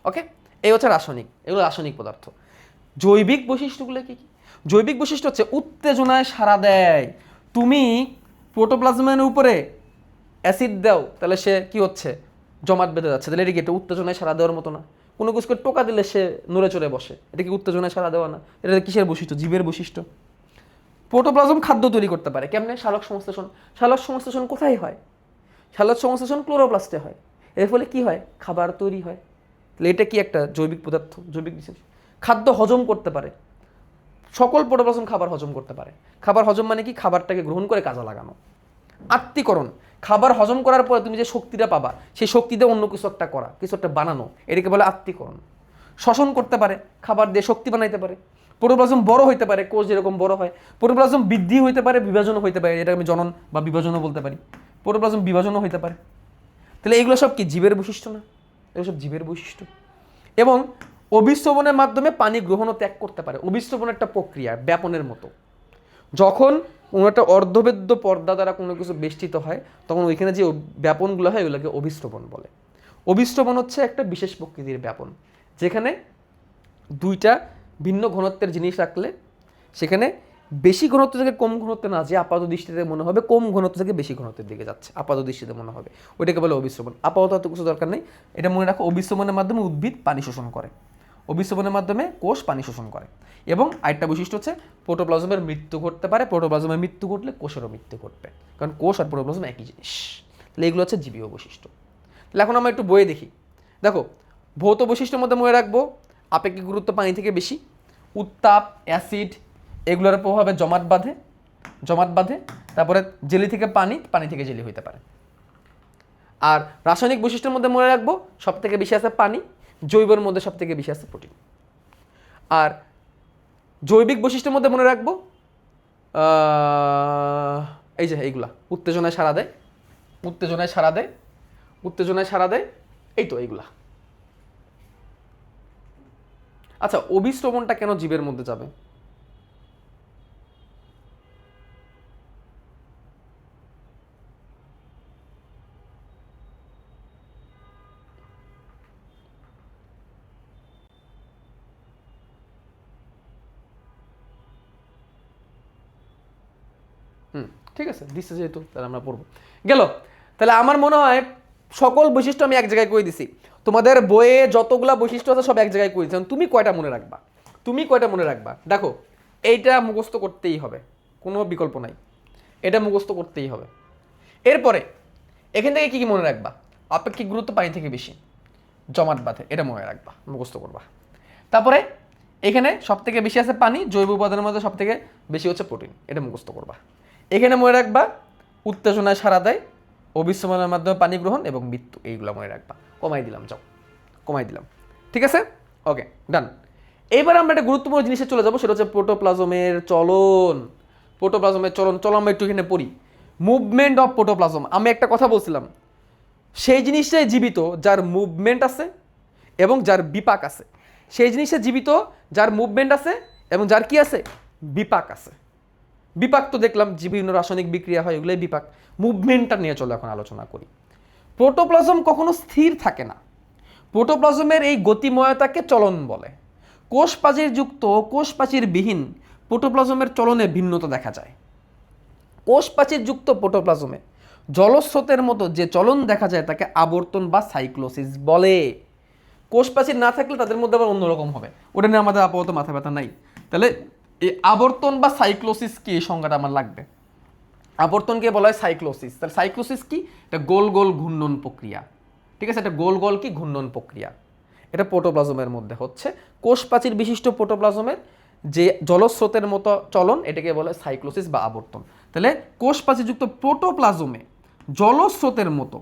ওকে, এই হচ্ছে রাসায়নিক, এগুলো রাসায়নিক পদার্থ। জৈবিক বৈশিষ্ট্যগুলো কি কি? জৈবিক বৈশিষ্ট্য হচ্ছে উত্তেজনায় সাড়া দেয়। তুমি প্রোটোপ্লাজমের উপরে অ্যাসিড দাও, তাহলে সে কি হচ্ছে? জমাট বেঁধে যাচ্ছে। তাহলে এটা কি? এটা উত্তেজনায় সাড়া দেওয়ার মতো না। কোনো কিছুকে টোকা দিলে সে নড়ে চড়ে বসে, এটা কি উত্তেজনায় সাড়া দেওয়া না? এটা কিসের বৈশিষ্ট্য? জীবের বৈশিষ্ট্য। প্রোটোপ্লাজম খাদ্য তৈরি করতে পারে কেমনে? সালোক সংশ্লেষণ। সালোক সংশ্লেষণ কোথায় হয়? সালোক সংশ্লেষণ ক্লোরোপ্লাস্টে হয়। এর ফলে কি হয়? খাবার তৈরি হয়। তাহলে এটা কি? একটা জৈবিক পদার্থ, জৈবিক জিনিস। খাদ্য হজম করতে পারে, সকল প্রোটোপ্লাজম খাবার হজম করতে পারে। খাবার হজম মানে কি? খাবারটাকে গ্রহণ করে কাজে লাগানো। আত্তীকরণ, খাবার হজম করার পরে তুমি যে শক্তিটা পাবা, সেই শক্তিতে অন্য কিছু একটা করা, কিছু একটা বানানো, এটাকে বলে আত্তীকরণ। শ্বসন করতে পারে, খাবার দিয়ে শক্তি বানাইতে পারে। প্রোটোপ্লাজম বড় হইতে পারে, কোষ যেরকম বড় হয়। প্রোটোপ্লাজম বৃদ্ধি হইতে পারে, বিভাজনও হইতে পারে, এটা আমি জনন বা বিভাজনও বলতে পারি। প্রোটোপ্লাজম বিভাজনও হইতে পারে। তাহলে এগুলো সব কি? জীবের বৈশিষ্ট্য না? এগুলো সব জীবের বৈশিষ্ট্য। এবং অভিস্রবণের মাধ্যমে পানি গ্রহণ ও ত্যাগ করতে পারে। অভিস্রবণ একটা প্রক্রিয়া, ব্যাপনের মতো। যখন কোনো একটা অর্ধবেদ্য পর্দা দ্বারা কোনো কিছু বেষ্টিত হয়, তখন ওইখানে যে ব্যাপনগুলো হয় ওগুলোকে অভিস্রবণ বলে। অভিস্রবণ হচ্ছে একটা বিশেষ প্রকৃতির ব্যাপন, যেখানে দুইটা ভিন্ন ঘনত্বের জিনিস রাখলে সেখানে বেশি ঘনত্ব থেকে কম ঘনত্বে না, যে আপাত দৃষ্টিতে মনে হবে কম ঘনত্ব থেকে বেশি ঘনত্বের দিকে যাচ্ছে, আপাত দৃষ্টিতে মনে হবে, ওইটাকে বলে অভিস্রবণ। আপাতত এত কিছু দরকার নেই, এটা মনে রাখো। অভিস্রবণের মাধ্যমে উদ্ভিদ পানি শোষণ করে, অভিস্রবণের মাধ্যমে কোষ পানি শোষণ করে। এবং আরেকটা বৈশিষ্ট্য হচ্ছে প্রোটোপ্লাজমের মৃত্যু ঘটতে পারে। প্রোটোপ্লাজমের মৃত্যু ঘটলে কোষেরও মৃত্যু ঘটবে, কারণ কোষ আর প্রোটোপ্লাজম একই জিনিস। তাহলে এগুলো হচ্ছে জীবীয় বৈশিষ্ট্য। তাহলে এখন আমরা একটু বইয়ে দেখি। দেখো, ভৌত বৈশিষ্ট্যের মধ্যে মনে রাখবো আপেক্ষিক গুরুত্ব পানি থেকে বেশি, উত্তাপ, অ্যাসিড এগুলোর প্রভাবে জমাট বাঁধে। তারপরে জেলি থেকে পানি, পানি থেকে জেলি হইতে পারে। আর রাসায়নিক বৈশিষ্ট্যের মধ্যে মনে রাখবো সব থেকে বেশি আছে পানি, জৈবের মধ্যে সব থেকে বেশি আছে প্রোটিন। আর জৈবিক বৈশিষ্ট্যের মধ্যে মনে রাখবো এই যে এইগুলা, উত্তেজনায় সাড়া দেয়, এই তো এইগুলা। আচ্ছা, অভিস্রবণটা কেন জীবের মধ্যে যাবে? ঠিক আছে, দিচ্ছে যেহেতু তাহলে আমরা পড়বো। গেল। তাহলে আমার মনে হয় সকল বৈশিষ্ট্য আমি এক জায়গায় কই দিছি। তোমাদের বইয়ে যতগুলা বৈশিষ্ট্য আছে সব এক জায়গায় কই দিছি। তুমি কয়টা মনে রাখবা? দেখো, এইটা মুখস্থ করতেই হবে, কোনো বিকল্প নাই, এটা মুখস্থ করতেই হবে। এরপরে এখান থেকে কি কি মনে রাখবা? আপেক্ষিক গুরুত্ব পানি থেকে বেশি, জমাট বাঁধে, এটা মনে রাখবা, মুখস্থ করবা। তারপরে এখানে সব থেকে বেশি আছে পানি, জৈব উপাদানের মধ্যে সব থেকে বেশি হচ্ছে প্রোটিন, এটা মুখস্থ করবা। এখানে মনে রাখবা উত্তেজনায় সাড়া দেয়, অভিস্রবণের মাধ্যমে পানি গ্রহণ এবং মৃত্যু, এইগুলো মনে রাখবা। কমাই দিলাম, ঠিক আছে? ওকে, ডান। এবার আমরা একটা গুরুত্বপূর্ণ জিনিসে চলে যাবো, সেটা হচ্ছে প্রোটোপ্লাজমের চলন। চলো আমরা একটু এখানে পড়ি। Movement of protoplasm. আমি একটা কথা বলছিলাম, সেই জিনিসটাই জীবিত যার মুভমেন্ট আছে এবং যার বিপাক আছে। সেই জিনিসটা জীবিত যার মুভমেন্ট আছে এবং যার কি আছে? বিপাক আছে। বিপাক তো দেখলাম বিভিন্ন রাসায়নিক বিক্রিয়া হয়, এগুলোই বিপাক। মুভমেন্টটা নিয়ে চলো এখন আলোচনা করি। প্রোটোপ্লাজম কখনো স্থির থাকে না। প্রোটোপ্লাজমের এই গতিময়তাকে চলন বলে। কোষ প্রাচীর যুক্ত, কোষ প্রাচীর বিহীন প্রোটোপ্লাজমের চলনে ভিন্নতা দেখা যায়। কোষ প্রাচীরযুক্ত প্রোটোপ্লাজমে জলস্রোতের মতো যে চলন দেখা যায় তাকে আবর্তন বা সাইক্লোসিস বলে। কোষ প্রাচীর না থাকলে তাদের মধ্যে আবার অন্যরকম হবে, ওটা নিয়ে আমাদের আপাতত মাথা ব্যথা নাই। তাহলে এই আবর্তন বা সাইক্লোসিস কি, এই সংজ্ঞাটা আমার লাগবে। আবর্তনকে বলা হয় সাইক্লোসিস। তাহলে সাইক্লোসিস কি? এটা গোল গোল ঘূর্ণন প্রক্রিয়া, ঠিক আছে? এটা গোল গোল কি ঘূর্ণন প্রক্রিয়া, এটা প্রোটোপ্লাজমের মধ্যে হচ্ছে। কোষ প্রাচীর বিশিষ্ট প্রোটোপ্লাজমের যে জলস্রোতের মতো চলন, এটাকে বলে সাইক্লোসিস বা আবর্তন। তাহলে কোষ প্রাচীরযুক্ত প্রোটোপ্লাজমে জলস্রোতের মতো,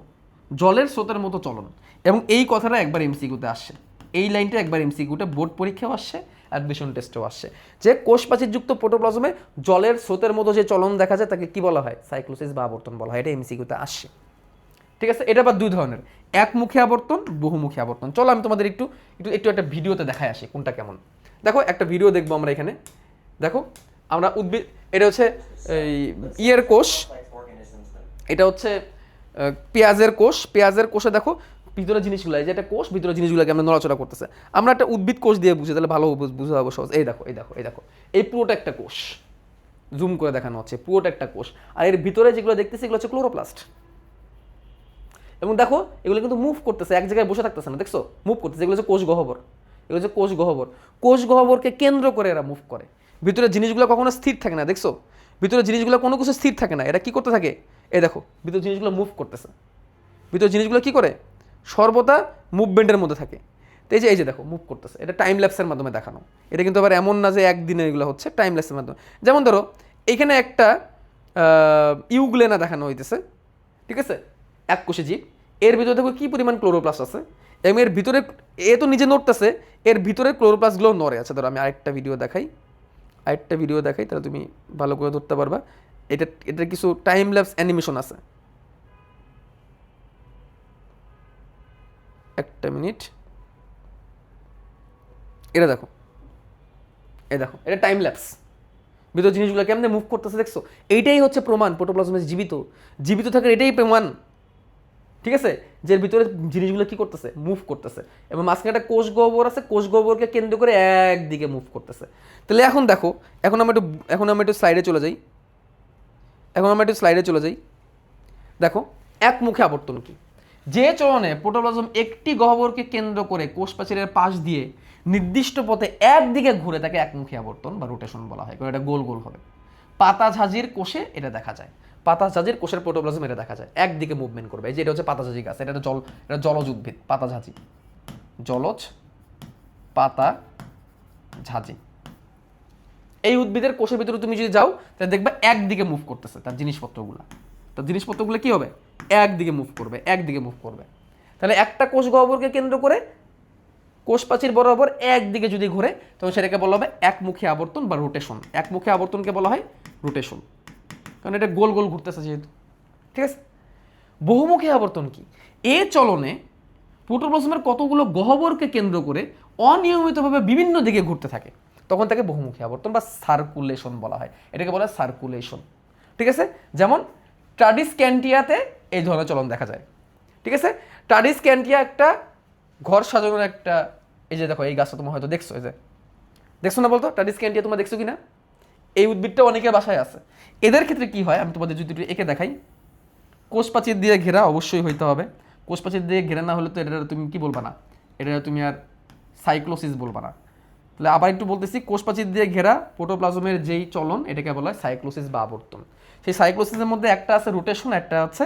জলের স্রোতের মতো চলন, এবং এই কথাটা একবার এমসিকিউতে আসছে, এই লাইনটা একবার এমসিকিউতে বোর্ড পরীক্ষাও আসছে, অ্যাডমিশন টেস্টেও আসছে, যে কোষ প্রাচীরযুক্ত প্রোটোপ্লাজমে জলের স্রোতের মতো যে চলন দেখা যায় তাকে কি বলা হয়? সাইক্লোসিস বা আবর্তন বলা হয়। এটা এমসিকিউতে আসছে, ঠিক আছে? এটা আবার দুই ধরনের, একমুখী আবর্তন, বহুমুখী আবর্তন। চলো আমি তোমাদের একটু একটু একটু একটা ভিডিওতে দেখায় আসি কোনটা কেমন। দেখো একটা ভিডিও দেখবো আমরা এখানে। দেখো আমরা উদ্ভিদ, এটা হচ্ছে ইয়ের কোষ, এটা হচ্ছে পেঁয়াজের কোষ। পেঁয়াজের কোষে দেখো ভিতরে জিনিসগুলো, এই যে একটা কোষ, ভিতরে জিনিসগুলোকে আমরা নড়াচড়া করতেছে। আমরা একটা উদ্ভিদ কোষ দিয়ে বুঝি, তাহলে ভালো বুঝা যাবো সহজ। এই দেখো এই দেখো এই দেখো, এই পুরোটা একটা কোষ, জুম করে দেখানো হচ্ছে, পুরোটা একটা কোষ। আর এর ভিতরে যেগুলো দেখতেছি এগুলো হচ্ছে ক্লোরোপ্লাস্ট। এবং দেখো এগুলো কিন্তু মুভ করতেছে, এক জায়গায় বসে থাকতেছে না, দেখছো? মুভ করতেছে। এগুলো হচ্ছে কোষ গহ্বর, এগুলো হচ্ছে কোষ গহ্বর। কোষ গহ্বরকে কেন্দ্র করে এরা মুভ করে। ভিতরে জিনিসগুলো কখনো স্থির থাকে না, দেখছো? ভিতরে জিনিসগুলো কোনো কিছু স্থির থাকে না, এরা কি করতে থাকে? এই দেখো ভিতরে জিনিসগুলো মুভ করতেছে। ভিতরে জিনিসগুলো কি করে? সর্বদা মুভমেন্টের মধ্যে থাকে। তো এই যে দেখো মুভ করতেছে, এটা টাইম ল্যাপসের মাধ্যমে দেখানো। এটা কিন্তু আবার এমন না যে একদিনে এগুলো হচ্ছে, টাইম ল্যাপসের মাধ্যমে। যেমন ধরো এখানে একটা ইউগ্লেনা দেখানো হইতেছে, ঠিক আছে? এক কোষে জীব, এর ভিতরে দেখো কি পরিমাণ ক্লোরোপ্লাস্ট আছে, এবং এর ভিতরে এ তো নিজে নড়তেছে, এর ভিতরে ক্লোরোপ্লাস্টগুলো নড়ে আছে। ধরো আমি আরেকটা ভিডিও দেখাই, তাহলে তুমি ভালো করে ধরতে পারবা। এটার কিছু টাইম ল্যাপস অ্যানিমেশন আছে। একটা মিনিট, এটা দেখো, এটা টাইম ল্যাপস। ভিতর জিনিসগুলো কেমনে মুভ করতেছে দেখছো? এইটাই হচ্ছে প্রমাণ প্রোটোপ্লাজমে জীবিত, জীবিত থাকার এটাই প্রমাণ, ঠিক আছে? যে ভিতরে জিনিসগুলো কি করতেছে? মুভ করতেছে। এবং মাঝখানে একটা কোষ গহ্বর আছে, কোষ গহ্বরকে কেন্দ্র করে একদিকে মুভ করতেছে। তাহলে এখন দেখো, এখন আমরা একটু স্লাইডে চলে যাই। দেখো একমুখী আবর্তন কি? যে চলনে প্রোটোপ্লাজম একটি গহ্বরকে কেন্দ্র করে কোষ প্রাচীরের পাশ দিয়ে নির্দিষ্ট পথে একদিকে ঘুরে, তাকে একমুখী আবর্তন বা রোটেশন বলা হয়, কারণ এটা গোল গোল হবে। পাতাঝাজির কোষে এটা দেখা যায়, পাতাঝাজির কোষের প্রোটোপ্লাজম এটা দেখা যায়, একদিকে মুভমেন্ট করবে। এই যে এটা হচ্ছে পাতাঝাজি গাছ, এটা জলজ উদ্ভিদ, পাতাঝাজি, জলজ পাতাঝাজি। এই উদ্ভিদের কোষের ভিতরে তুমি যদি যাও তাহলে দেখবে একদিকে মুভ করতেছে, তার জিনিসপত্রগুলো কি হবে? একদিকে মুভ করবে। তাহলে একটা কোষ গহ্বরকে কেন্দ্র করে কোষ প্রাচীর বরাবর একদিকে যদি ঘুরে, তখন সেটাকে বলা হবে একমুখী আবর্তন বা রোটেশন। একমুখী আবর্তনকে বলা হয় রোটেশন, কারণ এটা গোল গোল ঘুরতেছে যেহেতু, ঠিক আছে? বহুমুখী আবর্তন কি? এ চলনে প্রোটোপ্লাজমের কতগুলো গহ্বরকে কেন্দ্র করে অনিয়মিতভাবে বিভিন্ন দিকে ঘুরতে থাকে, তখন তাকে বহুমুখী আবর্তন বা সার্কুলেশন বলা হয়। এটাকে বলা হয় সার্কুলেশন, ঠিক আছে? যেমন ট্রাডিস্ক্যান্টিয়াতে এই ধরনের চলন দেখা যায়, ঠিক আছে? ট্রাডিস্ক্যান্টিয়া একটা ঘর সাজানোর একটা, এই যে দেখো এই গাছটা তোমরা হয়তো দেখছো, এই যে দেখছো না বলতো? ট্রাডিস্ক্যান্টিয়া তোমরা দেখছো কিনা? এই উদ্ভিদটা অনেকের বাসায় আছে। এদের ক্ষেত্রে কি হয় আমি তোমাদের যদি একটু এঁকে দেখাই। কোষ প্রাচীর দিয়ে ঘেরা অবশ্যই হইতে হবে। কোষ প্রাচীর দিয়ে ঘেরা না হলে তো এটা তুমি কি বলবা না, এটা তুমি আর সাইক্লোসিস বলবা না। তাহলে আবার একটু বলতেছি, কোষ প্রাচীর দিয়ে ঘেরা প্রোটোপ্লাজমের যেই চলন, এটাকে বলা হয় সাইক্লোসিস বা আবর্তন। সেই সাইক্লোসিসের মধ্যে একটা আছে রোটেশন, একটা হচ্ছে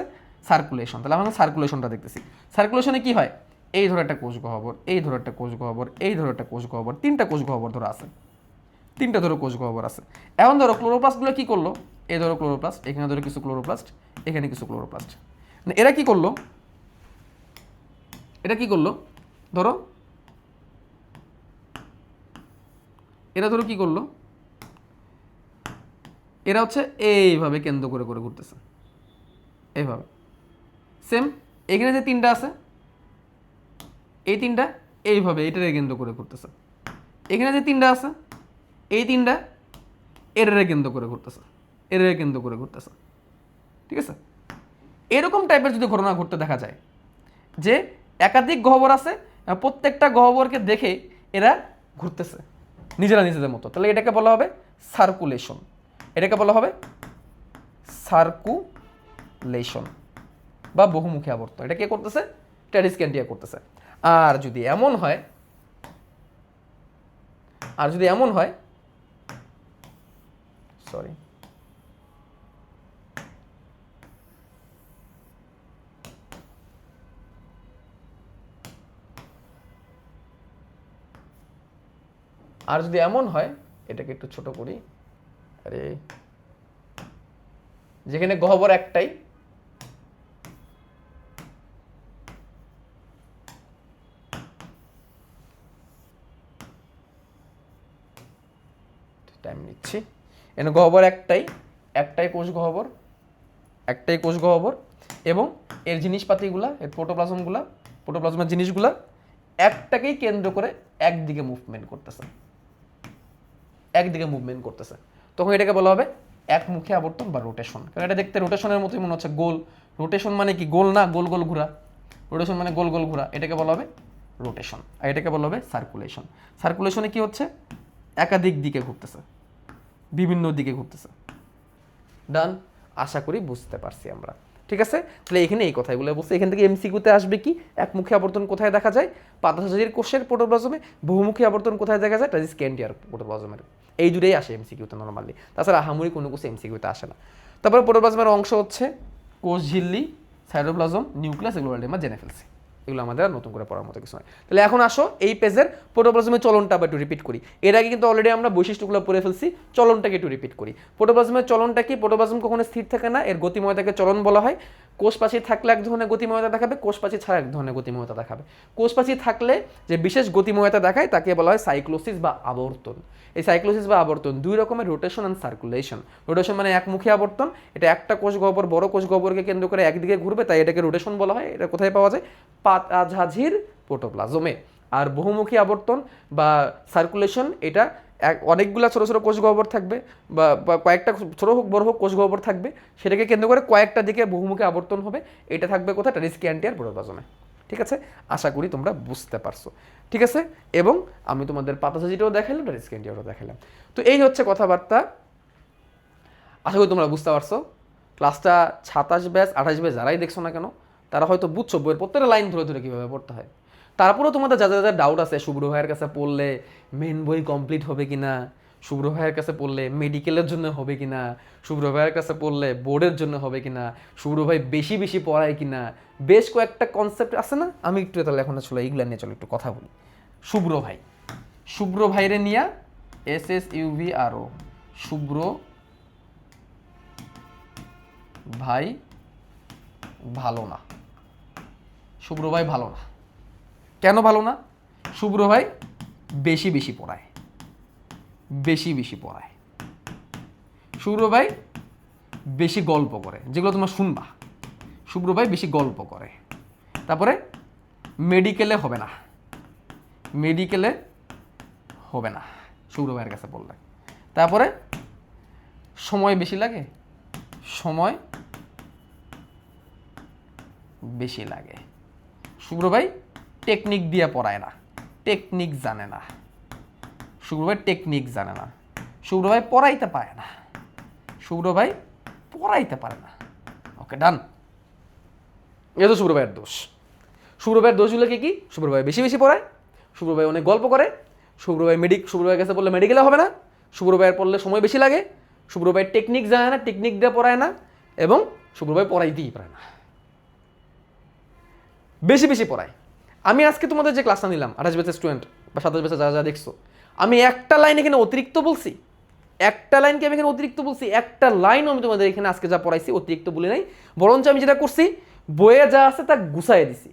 সার্কুলেশন। তাহলে আমরা সার্কুলেশনটা দেখতেছি। সার্কুলেশনে কি হয়? এই ধরো একটা কোষ গহ্বর, এই ধরো একটা কোষ গহ্বর, এই ধরো একটা কোষ গহ্বর, তিনটা কোষ গহ্বর ধরো আছে, তিনটা ধরো কোষ গহ্বর আছে। এখন ধরো ক্লোরোপ্লাস্টগুলো কি করলো? এই ধরো ক্লোরোপ্লাস্ট, এখানে ধরো কিছু ক্লোরোপ্লাস্ট, এখানে কিছু ক্লোরোপ্লাস্ট। এরা কি করলো? ধরো কি করলো? এরা হচ্ছে এইভাবে কেন্দ্র করে করে ঘুরতেছে, এইভাবে। সেম এখানে যে তিনটা আছে, এই তিনটা এইভাবে এটারে কেন্দ্র করে ঘুরতেছে। এখানে যে তিনটা আছে, এই তিনটা এটারে কেন্দ্র করে ঘুরতেছে, ঠিক আছে? এরকম টাইপের যদি ঘটনা ঘটতে দেখা যায় যে একাধিক গহ্বর আছে, প্রত্যেকটা গহ্বরকে দেখে এরা ঘুরতেছে নিজেদের মতো, তাহলে এটাকে বলা হবে সার্কুলেশন, এটাকে বলা হবে সার্কুলেশন বা বহুমুখী আবর্তন। এটা কে করতেছে? ট্র্যাভিস ক্যান্টিয়ার করতেছে। আর যদি এমন হয় সরি আর যদি এমন হয়, এটাকে একটু ছোট করি, আরে যেখানে গহ্বর একটাই, টাইম নিচ্ছি, এখানে গহ্বর একটাই কোষ গহ্বর, এবং এর জিনিসপাতিগুলা, এর প্রোটোপ্লাজমের জিনিসগুলা একটাকেই কেন্দ্র করে একদিকে মুভমেন্ট করতেছে, তখন এটাকে বলা হবে একমুখী আবর্তন বা রোটেশন। কারণ এটা দেখতে রোটেশনের মতোই মনে হচ্ছে, গোল। রোটেশন মানে কি? গোল না, গোল গোল ঘোরা। রোটেশন মানে গোল গোল ঘোরা, এটাকে বলা হবে রোটেশন। আর এটাকে বলা হবে সার্কুলেশন। সার্কুলেশনে কি হচ্ছে? একাধিক দিকে ঘুরতেছে, বিভিন্ন দিকে ঘুরতেছে। ডান? আশা করি বুঝতে পারছি আমরা। ঠিক আছে, তাহলে এখানে এই কথাগুলো বলছে। এখান থেকে এমসিকিউতে আসবে কি? একমুখী আবর্তন কোথায় দেখা যায়? পাতাজাজির কোষের প্রোটোপ্লাজমে। বহুমুখী আবর্তন কোথায় দেখা যায়? ট্র্যাভিস ক্যান্টিয়ার প্রোটোপ্লাজমের। এই দুটোই আসে এমসিকিউতে নরমালি, তাছাড়া আহামরি কোনো কিছু এমসিকিউতে আসে না। তারপরে প্রোটোপ্লাজমের অংশ হচ্ছে কোষ ঝিল্লি, সাইটোপ্লাজম, নিউক্লিয়াস, এগুলো অলরেডি আমরা জেনে ফেলছি, এগুলো আমাদের আর নতুন করে পড়ার মতো কিছু নয়। তাহলে এখন আসো এই পেজের প্রোটোপ্লাজমের চলনটা আবার একটু রিপিট করি। এর আগে কিন্তু অলরেডি আমরা বৈশিষ্ট্যগুলো পড়ে ফেলছি, চলনটাকে একটু রিপিট করি। প্রোটোপ্লাজমের চলনটা কি? প্রোটোপ্লাজম কখনো স্থির থাকে না, এর গতিময়তাকে চলন বলা হয়। কোষপ্রাচীর থাকলে এক ধরনের গতিময়তা দেখাবে, কোষপ্রাচীর ছাড়া এক ধরনের গতিময়তা দেখাবে। কোষপ্রাচীর থাকলে যে বিশেষ গতিময়তা দেখায় তাকে বলা হয় সাইক্লোসিস বা আবর্তন। এই সাইক্লোসিস বা আবর্তন দুই রকমের, রোটেশন অ্যান্ড সার্কুলেশন। রোটেশন মানে একমুখী আবর্তন, এটা একটা কোষ গহ্বর বড় কোষ গহ্বরকে কেন্দ্র করে একদিকে ঘুরবে, তাই এটাকে রোটেশন বলা হয়। এটা কোথায় পাওয়া যায়? পাতাঝাজির প্রোটোপ্লাজমে। আর বহুমুখী আবর্তন বা সার্কুলেশন, এটা অনেকগুলা ছোট ছোট কোষ গহ্বর থাকবে, বা কয়েকটা ছোট হোক বড় হোক কোষ গহ্বর থাকবে, সেটাকে কেন্দ্র করে কয়েকটা দিকে বহুমুখী আবর্তন হবে। এটা থাকবে কোথায়? ট্র্যাভিস ক্যান্টিয়ার প্রোটোপ্লাজমে। ঠিক আছে, আশা করি তোমরা বুঝতে পারছো। ঠিক আছে, এবং আমি তোমাদের পাতাজাজিটাও দেখাইলাম, ট্র্যাভিস ক্যান্টিয়ারও দেখাইলাম। তো এই হচ্ছে কথাবার্তা, আশা করি তোমরা বুঝতে পারছো। ক্লাসটা 27 ব্যাচ 28 ব্যাচ যারাই দেখছো না কেন, তারা হয়তো বুঝছো বইয়ের প্রত্যেকটা লাইন ধরে ধরে কীভাবে পড়তে হয়। তারপরেও তোমাদের যা যা ডাউট আছে, শুভ্র ভাইয়ের কাছে পড়লে মেন বই কমপ্লিট হবে কিনা, শুভ্র ভাইয়ের কাছে পড়লে মেডিকেলের জন্য হবে কিনা, শুভ্র ভাইয়ের কাছে পড়লে বোর্ডের জন্য হবে কিনা, শুভ্র ভাই বেশি বেশি পড়ায় কিনা, বেশ কয়েকটা কনসেপ্ট আছে না। আমি একটু তাহলে এখন আসলে এইগুলো নিয়ে চলো একটু কথা বলি। শুভ্র ভাইরে নিয়া SSUVRO, শুভ্র ভাই ভালো না। শুভ্র ভাই ভালো না, কেন ভালো না? শুভ্র ভাই বেশি বেশি পড়ায়, শুভ্র ভাই বেশি গল্প করে, যেগুলো তোমরা শুনবা। শুভ্র ভাই বেশি গল্প করে। তারপরে মেডিকেলে হবে না শুভ্র ভাইয়ের কাছে পড়লে। তারপরে সময় বেশি লাগে, শুভ্র ভাই টেকনিক দিয়ে পড়ায় না, টেকনিক জানে না। শুভ্র ভাই পড়াইতে পারে না। ওকে, ডান। এটা তো শুভ্র ভাইয়ের দোষ। শুভ্র ভাইয়ের দোষগুলো কি? শুভ্র ভাই বেশি বেশি পড়ায়, শুভ্র ভাই অনেক গল্প করে, শুভ্র ভাইয়ের কাছে পড়লে মেডিকেলে হবে না, শুভ্র ভাইয়ের পড়লে সময় বেশি লাগে, শুভ্র ভাই টেকনিক জানে না, টেকনিক দিয়ে পড়ায় না, এবং শুভ্র ভাই পড়াইতেই পারে না, বেশি বেশি পড়ায়। আমি আজকে তোমাদের যে ক্লাসটা নিলাম 28 ব্যাচের স্টুডেন্ট বা 27 ব্যাচে যা যা দেখছো, আমি একটা লাইন এখানে অতিরিক্ত বলছি, একটা লাইনও আমি তোমাদের এখানে আজকে যা পড়াইছি অতিরিক্ত বলি নাই, বরঞ্চ আমি যেটা করছি বইয়ে যা আছে তা গুছাই দিছি।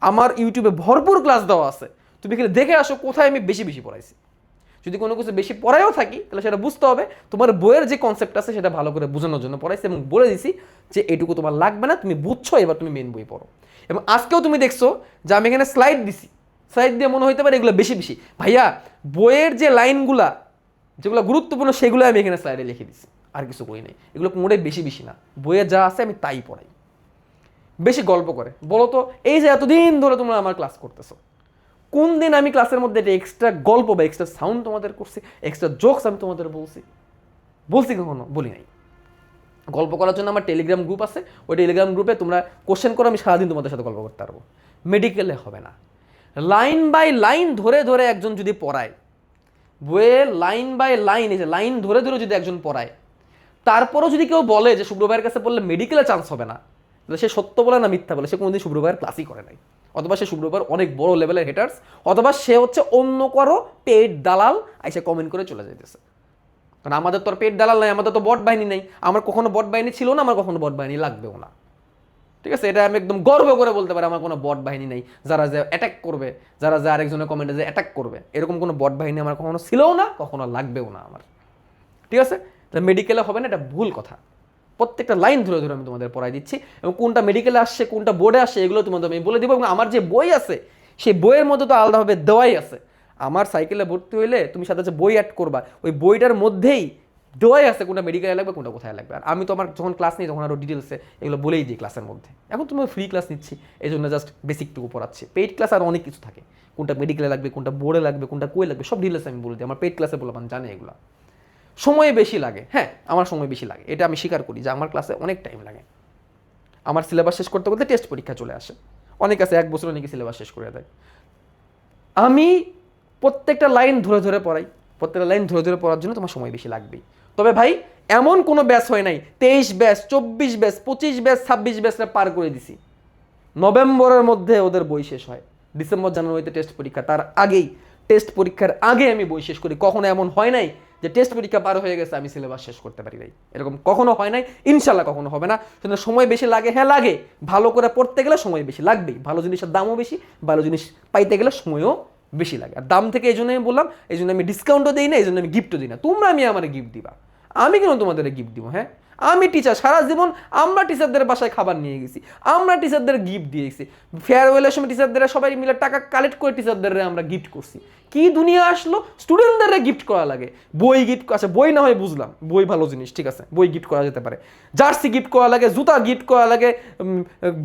আমার ইউটিউবে ভরপুর ক্লাস দেওয়া আছে, তুমি এখানে দেখে আসো কোথায় আমি বেশি বেশি পড়াইছি। যদি কোনো কিছু বেশি পড়ায়ও থাকি তাহলে সেটা বুঝতে হবে তোমার বইয়ের যে কনসেপ্ট আছে সেটা ভালো করে বোঝানোর জন্য পড়াইছি, এবং বলে দিছি যে এইটুকু তোমার লাগবে না, তুমি বুঝছো, এবার তুমি মেন বই পড়ো। এবং আজকেও তুমি দেখছো যে আমি এখানে স্লাইড দিছি, স্লাইড দিয়ে মনে হইতে পারে এগুলো বেশি বেশি, ভাইয়া বইয়ের যে লাইনগুলা যেগুলো গুরুত্বপূর্ণ সেগুলো আমি এখানে স্লাইডে লিখে দিছি, আর কিছু করি নাই। এগুলো মোটেই বেশি বেশি না, বইয়ে যা আছে আমি তাই পড়াই। বেশি গল্প করে বলো তো, এই যে এতদিন ধরে তোমরা আমার ক্লাস করতেছো, কোন দিন আমি ক্লাসের মধ্যে একটা এক্সট্রা গল্প বা এক্সট্রা সাউন্ড তোমাদের করছি, এক্সট্রা জোকস আমি তোমাদের বলছি? বলছি কখনো? বলি নাই। গল্প করার জন্য আমার টেলিগ্রাম গ্রুপ আছে, ওই টেলিগ্রাম গ্রুপে তোমরা কোশ্চেন করো, আমি সারাদিন তোমাদের সাথে গল্প করতে পারবো। মেডিকেলে হবে না। লাইন বাই লাইন ধরে ধরে একজন যদি পড়ায়, বইয়ে লাইন বাই লাইন, এই যে লাইন ধরে ধরে যদি একজন পড়ায়, তারপরও যদি কেউ বলে যে শুভ্রভাইয়ের কাছে পড়লে মেডিকেলে চান্স হবে না, তাহলে সে সত্য বলে না মিথ্যা বলে, সে কোনোদিন শুভ্রভাইয়ের ক্লাসই করে নাই, অথবা সে শুভ্রভাইয়ের অনেক বড় লেভেলের হেটার্স, অথবা সে হচ্ছে অন্য কারো পেড দালাল এসে কমেন্ট করে চলে যাইতেছে। কারণ আমাদের তো আর পেড দালাল নাই, আমাদের তো বট বাহিনী নেই, আমার কখনো বট বাহিনী ছিল না, আমার কখনো বট বাহিনী লাগবেও না। ঠিক আছে, এটা আমি একদম গর্ব করে বলতে পারি, আমার কোনো বট বাহিনী নেই যারা যে অ্যাটাক করবে, যারা যে আরেকজনের কমেন্টে যে অ্যাটাক করবে, এরকম কোনো বট বাহিনী আমার কখনো ছিলও না, কখনো লাগবেও না আমার। ঠিক আছে, তাহলে মেডিকেলে হবে না, এটা ভুল কথা। প্রত্যেকটা লাইন ধরে ধরে আমি তোমাদের পড়াই দিচ্ছি, এবং কোনটা মেডিকেলে আসছে কোনটা বোর্ডে আসছে এগুলো তোমাদের আমি বলে দিব। এবং আমার যে বই আছে সেই বইয়ের মধ্যে তো আলাদাভাবে দেওয়াই আছে। আমার সাইকেলে ভর্তি হইলে তুমি সাথে যে বই অ্যাড করবা, ওই বইটার মধ্যেই দেওয়াই আছে কোনটা মেডিকেলে লাগবে কোনটা কোথায় লাগবে। আর আমি তো আমার যখন ক্লাস নিই তখন আরও ডিটেলসে এগুলো বলেই দিই ক্লাসের মধ্যে। এখন তুমি ফ্রি ক্লাস নিচ্ছি, এই জন্য জাস্ট বেসিকটুকু পড়াচ্ছি। পেইড ক্লাস আর অনেক কিছু থাকে, কোনটা মেডিকেলে লাগবে, কোনটা বোর্ডে লাগবে, কোনটা কই লাগবে, সব ডিটেলস আমি বলে দিই। আমার পেইড ক্লাসে বললাম জানে এগুলো। সময় বেশি লাগে, হ্যাঁ আমার সময় বেশি লাগে, এটা আমি স্বীকার করি যে আমার ক্লাসে অনেক টাইম লাগে। আমার সিলেবাস শেষ করতে করতে টেস্ট পরীক্ষা চলে আসে, অনেক আছে 1 বছর নাকি সিলেবাস শেষ করে দেয়। আমি প্রত্যেকটা লাইন ধরে ধরে পড়াই, প্রত্যেকটা লাইন ধরে ধরে পড়ার জন্য তোমার সময় বেশি লাগবেই। তবে ভাই এমন কোনো ব্যাচ হয় নাই 23 ব্যাচ, 24 ব্যাচ, 25 ব্যাচ, 26 ব্যাচটা পার করে দিছি। নভেম্বরের মধ্যে ওদের বই শেষ হয়, ডিসেম্বর জানুয়ারিতে টেস্ট পরীক্ষা, তার আগেই টেস্ট পরীক্ষার আগে আমি বই শেষ করি। কখনো এমন হয় নাই যে টেস্ট পরীক্ষা পার হয়ে গেছে আমি সিলেবাস শেষ করতে পারি নাই, এরকম কখনো হয় নাই, ইনশাল্লাহ কখনো হবে না। শুধু সময় বেশি লাগে, হ্যাঁ লাগে, ভালো করে পড়তে গেলে সময় বেশি লাগবেই, ভালো জিনিসের দামও বেশি, ভালো জিনিস পাইতে গেলে সময়ও বেশি লাগে। আর দাম থেকে এই জন্য আমি বললাম, এই জন্য আমি ডিসকাউন্টও দিই না, এই জন্য আমি গিফটও দিই না। তোমরা আমার গিফট দিবা, আমি কেন তোমাদের গিফট দিব? হ্যাঁ আমি টিচার, সারা জীবন আমরা টিচারদের বাসায় খাবার নিয়ে গেছি, আমরা টিচারদের গিফট দিয়েছি, ফেয়ারওয়েলের সময় টিচারদের সবাই মিলে টাকা কালেক্ট করে টিচারদের আমরা গিফট করছি। কি দুনিয়া আসলো, স্টুডেন্টদের গিফট করা লাগে, বই গিফট, আচ্ছা বই না হয় বুঝলাম, বই ভালো জিনিস, ঠিক আছে বই গিফট করা যেতে পারে, জার্সি গিফট করা লাগে, জুতা গিফট করা লাগে,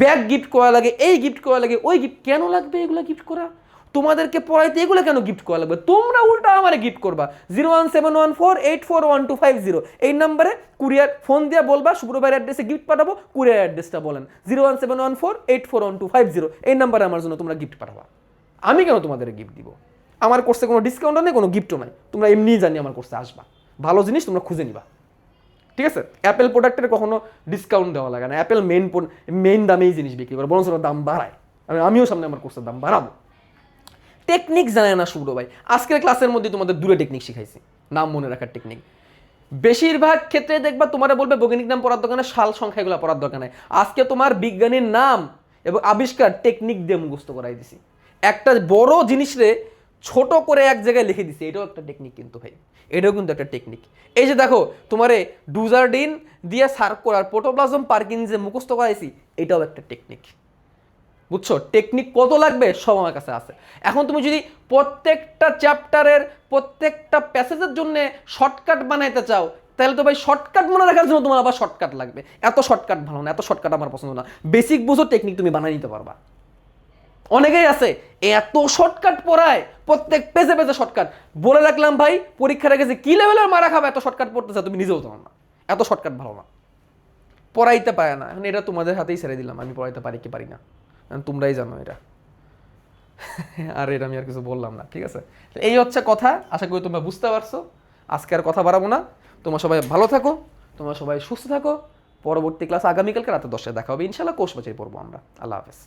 ব্যাগ গিফট করা লাগে, এই গিফট করা লাগে, ওই গিফট কেন লাগবে এগুলো গিফট করা? তোমাদেরকে পড়াইতে এগুলো কেন গিফট করা লাগবে? তোমরা উল্টা আমারে গিফট করবা। 01714841250 এই নাম্বারে কুরিয়ার ফোন দিয়ে বলবা শুক্রবার অ্যাড্রেসে গিফট পাঠাবো, কুরিয়ার অ্যাড্রেসটা বলেন 01714841250 এই নাম্বারে আমার জন্য তোমরা গিফট পাঠাবা। আমি কেন তোমাদের গিফট দিব? আমার কোর্সে কোনো ডিসকাউন্টও নেই, কোনো গিফটও নাই, তোমরা এমনিই জানি আমার কোর্সে আসবা, ভালো জিনিস তোমরা খুঁজে নিবা। ঠিক আছে, অ্যাপেল প্রোডাক্টের কখনো ডিসকাউন্ট দেওয়া লাগে না, অ্যাপেল মেইন দামেই জিনিস বিক্রি করে, বরঞ্চ দাম বাড়ায়। আমিও সামনে আমার কোর্সের দাম বাড়াবো। টেকনিক জানে না শুভ্র ভাই, আজকের ক্লাসের মধ্যে তোমাদের দূরে টেকনিক শিখাইছি, নাম মনে রাখার টেকনিক। বেশিরভাগ ক্ষেত্রে দেখবা তোমার বলবে বৈজ্ঞানিক নাম পড়ার দরকার নেই, সাল সংখ্যা এগুলো পড়ার দরকার নেই। আজকে তোমার বিজ্ঞানীর নাম এবং আবিষ্কার টেকনিক দিয়ে মুখস্থ করাই দিছি। একটা বড় জিনিসরে ছোট করে এক জায়গায় লিখে দিছি, এটাও একটা টেকনিক কিন্তু ভাই, এটাও কিন্তু একটা টেকনিক। এই যে দেখো তোমারে ডুজারডিন দিয়ে সার্কুলার প্রোটোপ্লাজম পার্কিনসে মুখস্থ করাইছি, এটাও একটা টেকনিক। বুঝছো টেকনিক কত লাগবে সব আমার কাছে আছে। এখন তুমি যদি প্রত্যেকটা চ্যাপ্টারের প্রত্যেকটা প্যাসেজের জন্য শর্টকাট বানাইতে চাও, তাহলে তো ভাই শর্টকাট মনে রাখার জন্য তোমার আবার শর্টকাট লাগবে। এত শর্টকাট ভালো না, এত শর্টকাট আমার পছন্দ না। বেসিক বুঝো টেকনিক তুমি বানিয়ে নিতে পারবা। অনেকেই আছে এত শর্টকাট পড়ায়, প্রত্যেক পেজে পেজে শর্টকাট। বলে রাখলাম ভাই পরীক্ষার আগে যে কি লেভেলের মারা খাবে এত শর্টকাট পড়তেছে, তুমি নিজেও জানো না, এত শর্টকাট ভালো না, পড়াইতে পারে না। এখন এটা তোমাদের হাতেই ছেড়ে দিলাম, আমি পড়াইতে পারি কি পারি না তোমরাই জানো এটা। আর এটা আমি আর কিছু বললাম না, ঠিক আছে। এই হচ্ছে কথা, আশা করি তোমরা বুঝতে পারছো। আজকে আর কথা বাড়াবো না, তোমরা সবাই ভালো থাকো, তোমরা সবাই সুস্থ থাকো। পরবর্তী ক্লাস আগামীকালকে রাতে 10টায় দেখা হবে ইনশাল্লাহ, কোর্স বাঁচাই পড়বো আমরা। আল্লাহ হাফেজ।